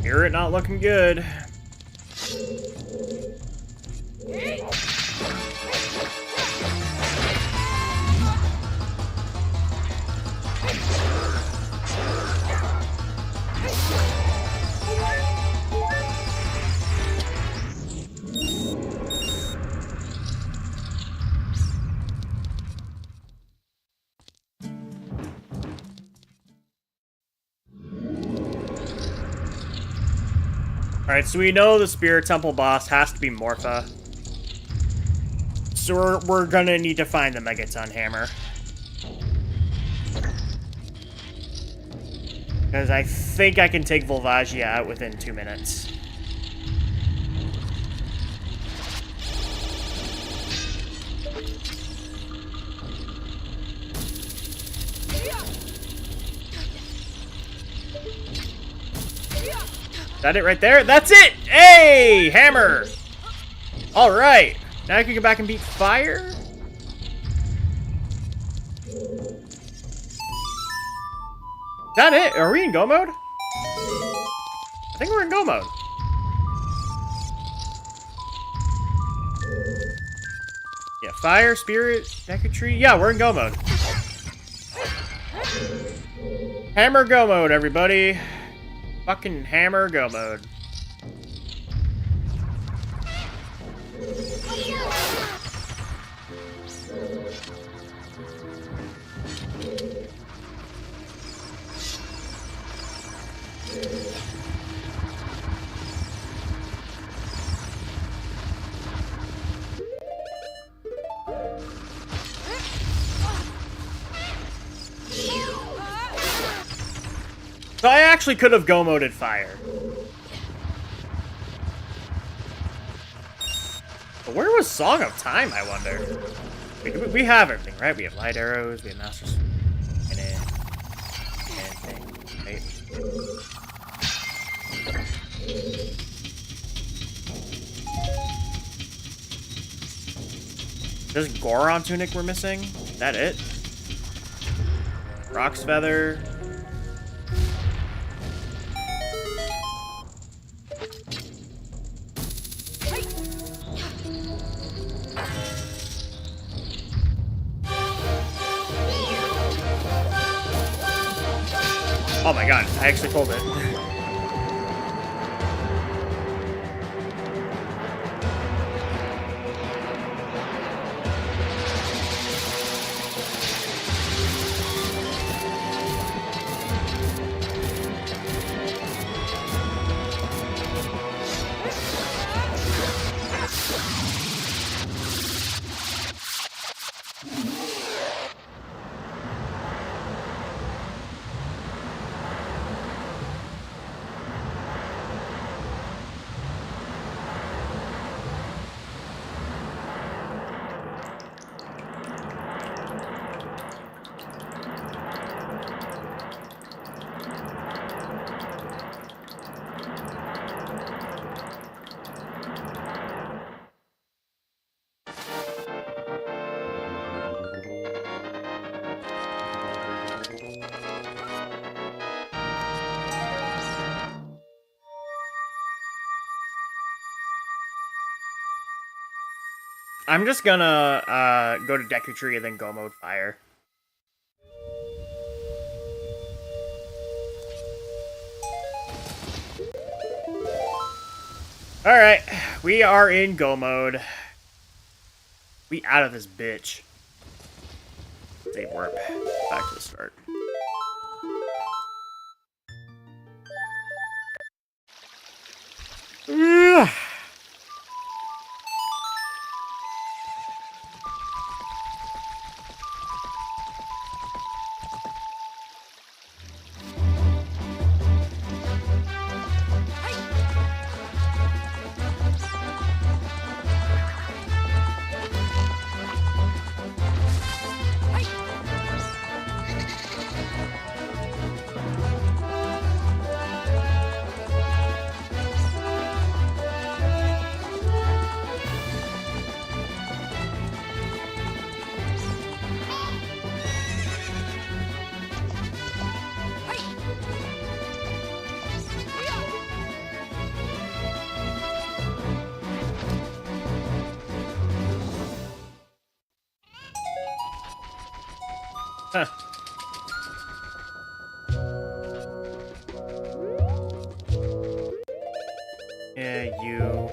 Hear it not looking good. Alright, so we know the Spirit Temple boss has to be Morpha. So we're gonna need to find the Megaton Hammer. Because I think I can take Volvagia out within 2 minutes. Is that it right there? That's it! Hey! Hammer! Alright. Now I can go back and beat fire? Is that it? Are we in go mode? I think we're in go mode. Yeah, fire, spirit, Deku-Tree. Yeah, we're in go mode. Hammer go mode, everybody. Fucking hammer go mode. So I actually could have go-moded fire. But where was Song of Time, I wonder? We have everything, right? We have light arrows, we have Master Sword, and thing, right? This Goron tunic we're missing? Is that it? Rock's Feather. Oh my god, I actually pulled it. I'm just gonna go to Deku-Tree and then go mode fire. Alright, we are in go mode. We out of this bitch. Save warp. Back to the start. Ugh. Huh. Yeah, you.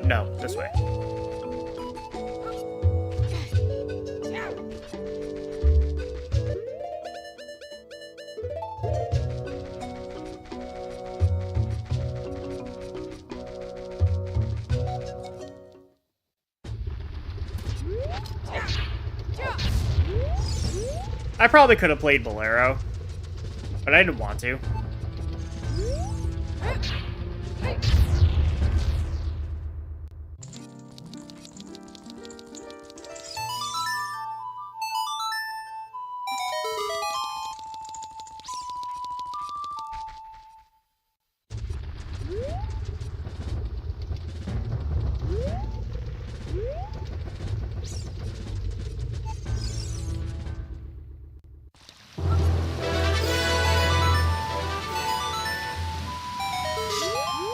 No, this way. I probably could have played Bolero, but I didn't want to.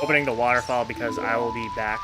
Opening the waterfall because I will be back.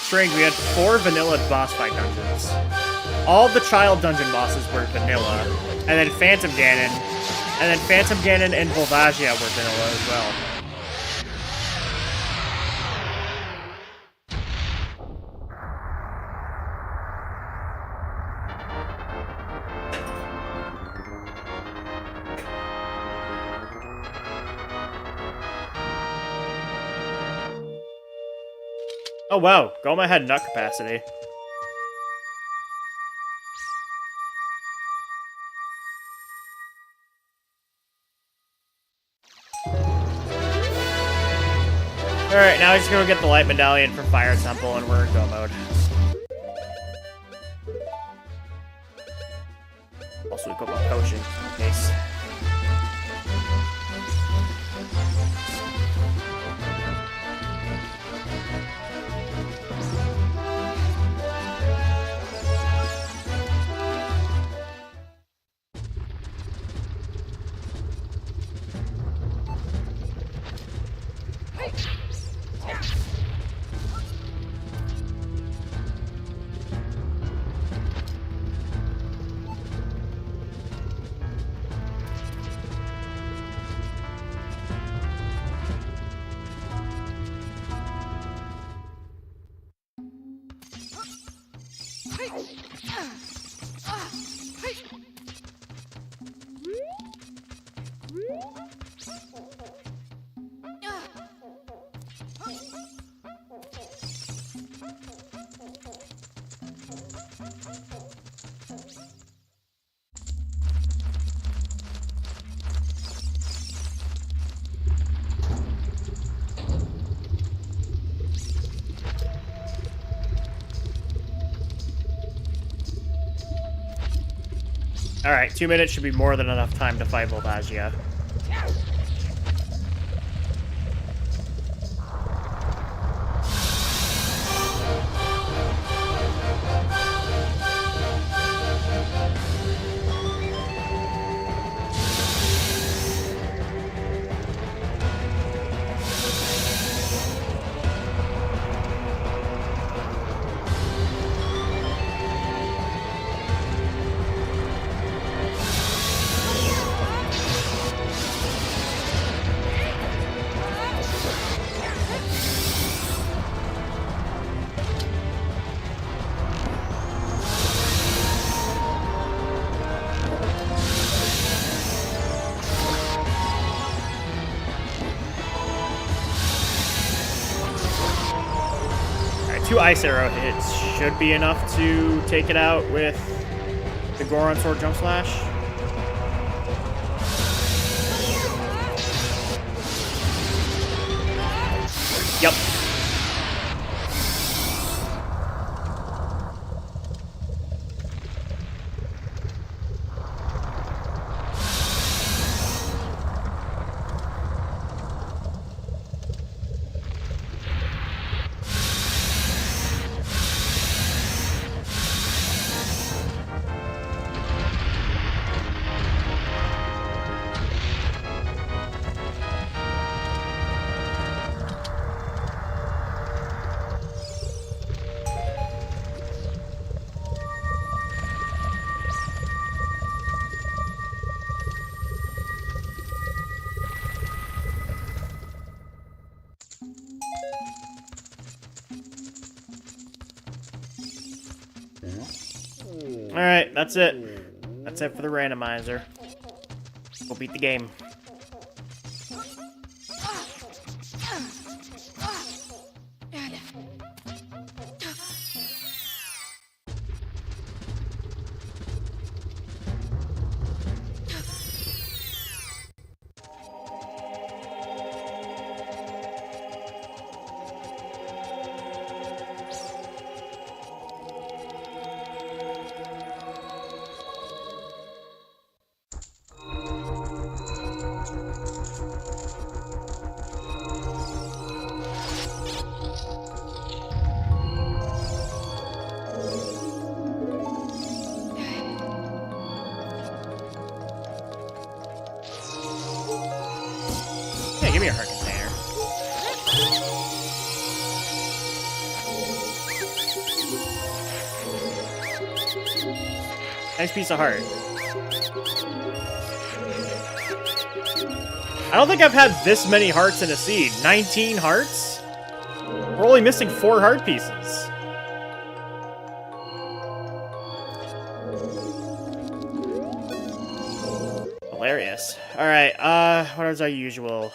Strange, we had 4 vanilla boss fight dungeons. All the child dungeon bosses were vanilla, and then Phantom Ganon, and Volvagia were vanilla as well. Oh wow, Goma had nut capacity. Alright, now I just go get the light medallion from Fire Temple and we're in go mode. Also equip a potion in case. Alright, 2 minutes should be more than enough time to fight Volvagia. Two Ice Arrow hits should be enough to take it out with the Goron Sword Jump Slash. Yep. Alright, that's it. That's it for the randomizer. We'll beat the game. Yeah, give me a heart container. Nice piece of heart. I don't think I've had this many hearts in a seed. 19 hearts? We're only missing 4 heart pieces. Hilarious. Alright, what is our usual?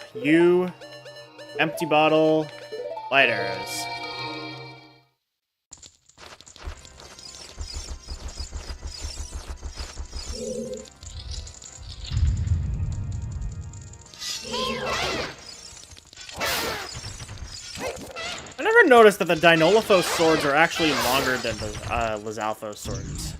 Empty bottle, light arrows. I never noticed that the Dynolophos swords are actually longer than the Lizalfos swords.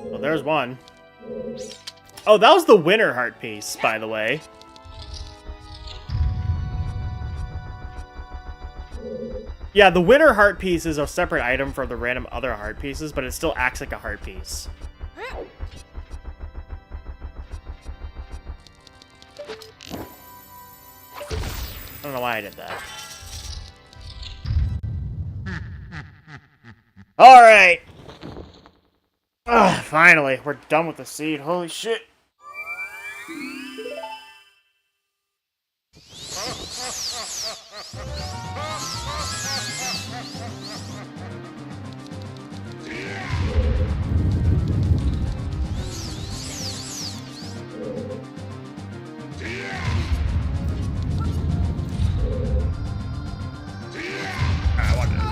Well, there's one. Oh, that was the winner heart piece, by the way. Yeah, the winner heart piece is a separate item from the random other heart pieces, but it still acts like a heart piece. I don't know why I did that. Alright! Finally, we're done with the seed. Holy shit.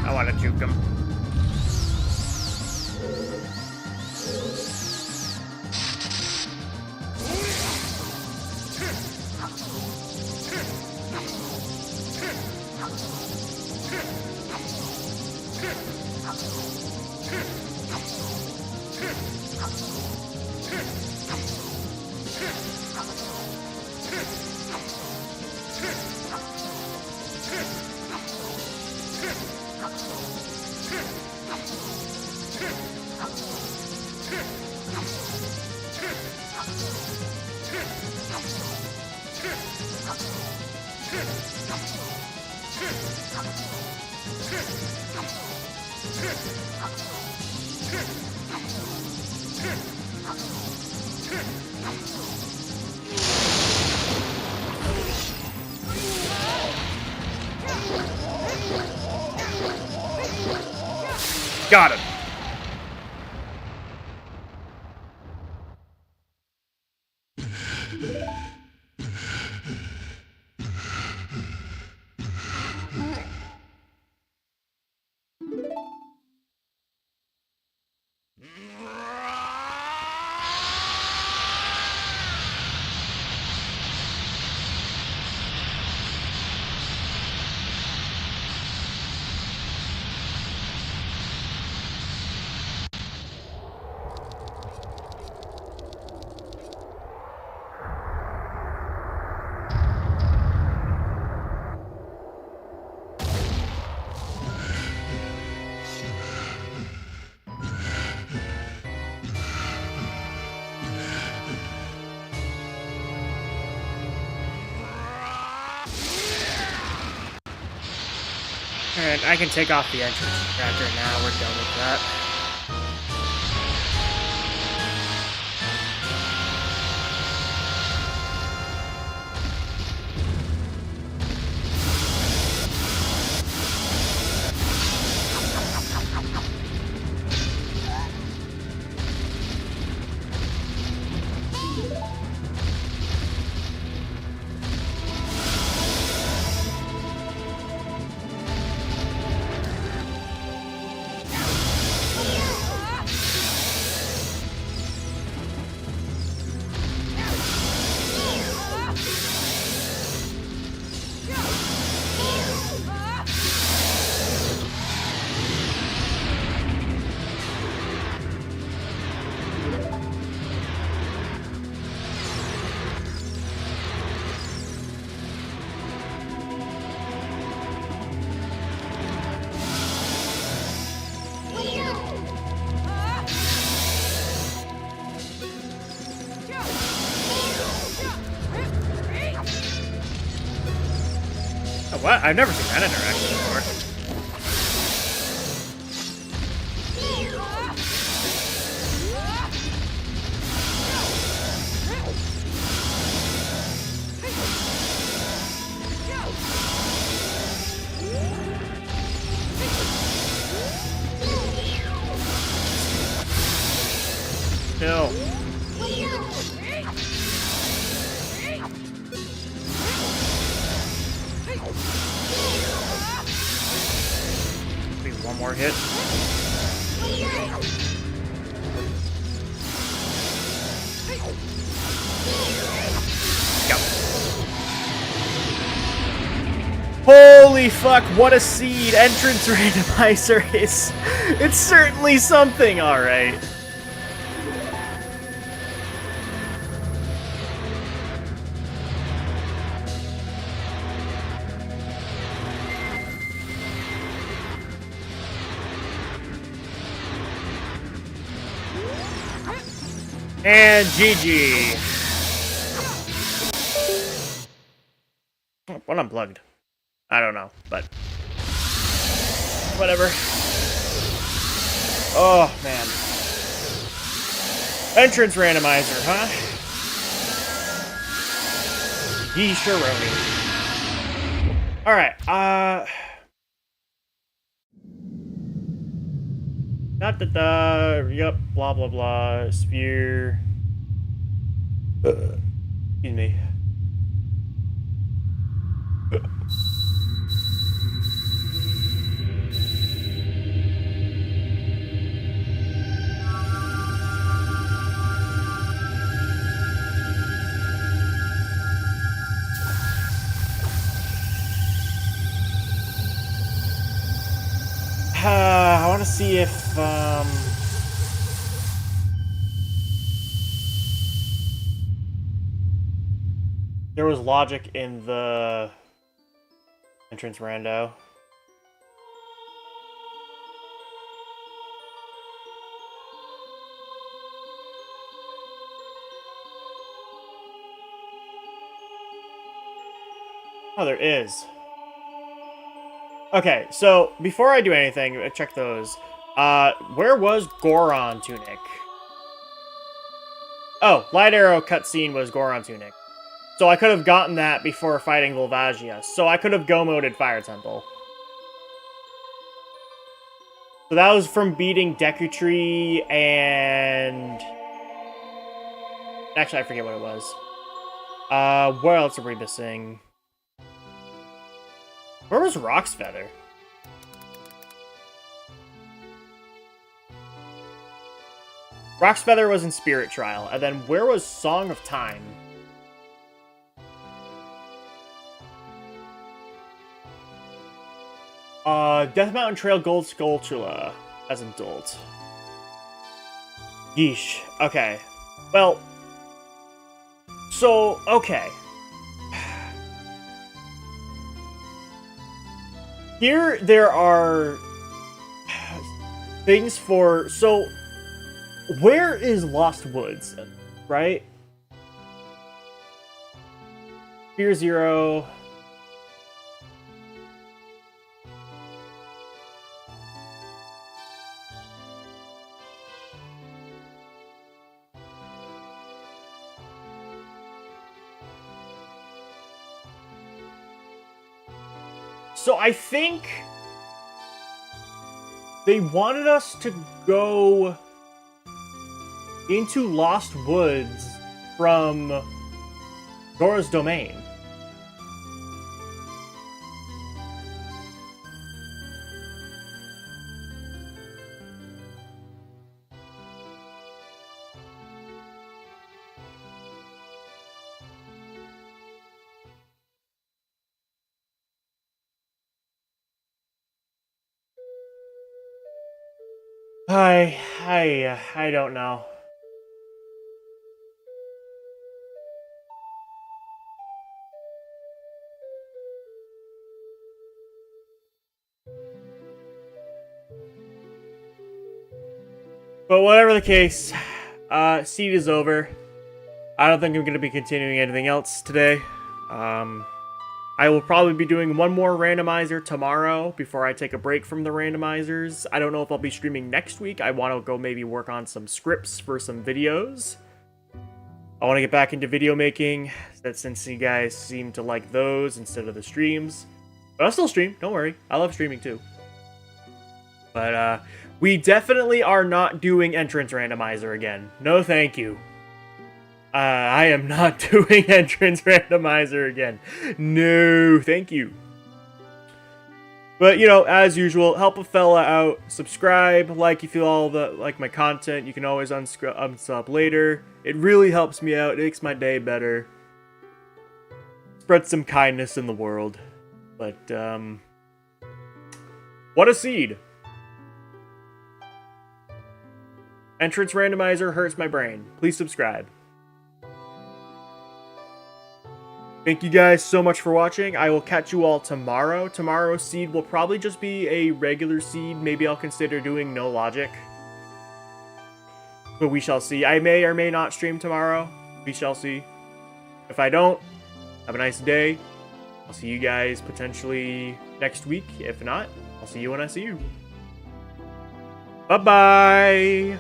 I want to juke him. Got him. Alright, I can take off the entrance tracker now. We're done with that. Oh, what? I've never seen that interaction before. No. Maybe one more hit. Go. Holy fuck, what a seed! Entrance randomizer is... It's certainly something, alright. And GG. Oh, what unplugged? I don't know, but whatever. Oh man. Entrance randomizer, huh? He sure wrote. Alright, yep, blah blah blah, sphere. Excuse me. I want to see if, there was logic in the entrance rando. Oh, there is. Okay, so before I do anything, check those. Where was Goron Tunic? Oh, Light Arrow cutscene was Goron Tunic. So I could have gotten that before fighting Volvagia. So I could have go-moded Fire Temple. So that was from beating Deku Tree and... Actually, I forget what it was. Where else are we missing? Where was Rock's Feather? Rock's Feather was in Spirit Trial. And then where was Song of Time? Death Mountain Trail Gold Skulltula as an adult. Yeesh. Okay. Well... So, okay. Here, there are things for... So, where is Lost Woods, right? Fear Zero... So I think they wanted us to go into Lost Woods from Gora's Domain. I don't know. But whatever the case, Seed is over. I don't think I'm going to be continuing anything else today. I will probably be doing one more randomizer tomorrow before I take a break from the randomizers. I don't know if I'll be streaming next week. I want to go maybe work on some scripts for some videos. I want to get back into video making, since you guys seem to like those instead of the streams. But I'll still stream, don't worry. I love streaming too. But we definitely are not doing Entrance Randomizer again. No thank you. I am not doing Entrance Randomizer again. No, thank you. But, you know, as usual, help a fella out. Subscribe, like if you all like my content. You can always unsub later. It really helps me out. It makes my day better. Spread some kindness in the world. But, what a seed. Entrance Randomizer hurts my brain. Please subscribe. Thank you guys so much for watching. I will catch you all tomorrow. Tomorrow's seed will probably just be a regular seed. Maybe I'll consider doing no logic. But we shall see. I may or may not stream tomorrow. We shall see. If I don't, have a nice day. I'll see you guys potentially next week. If not, I'll see you when I see you. Bye-bye!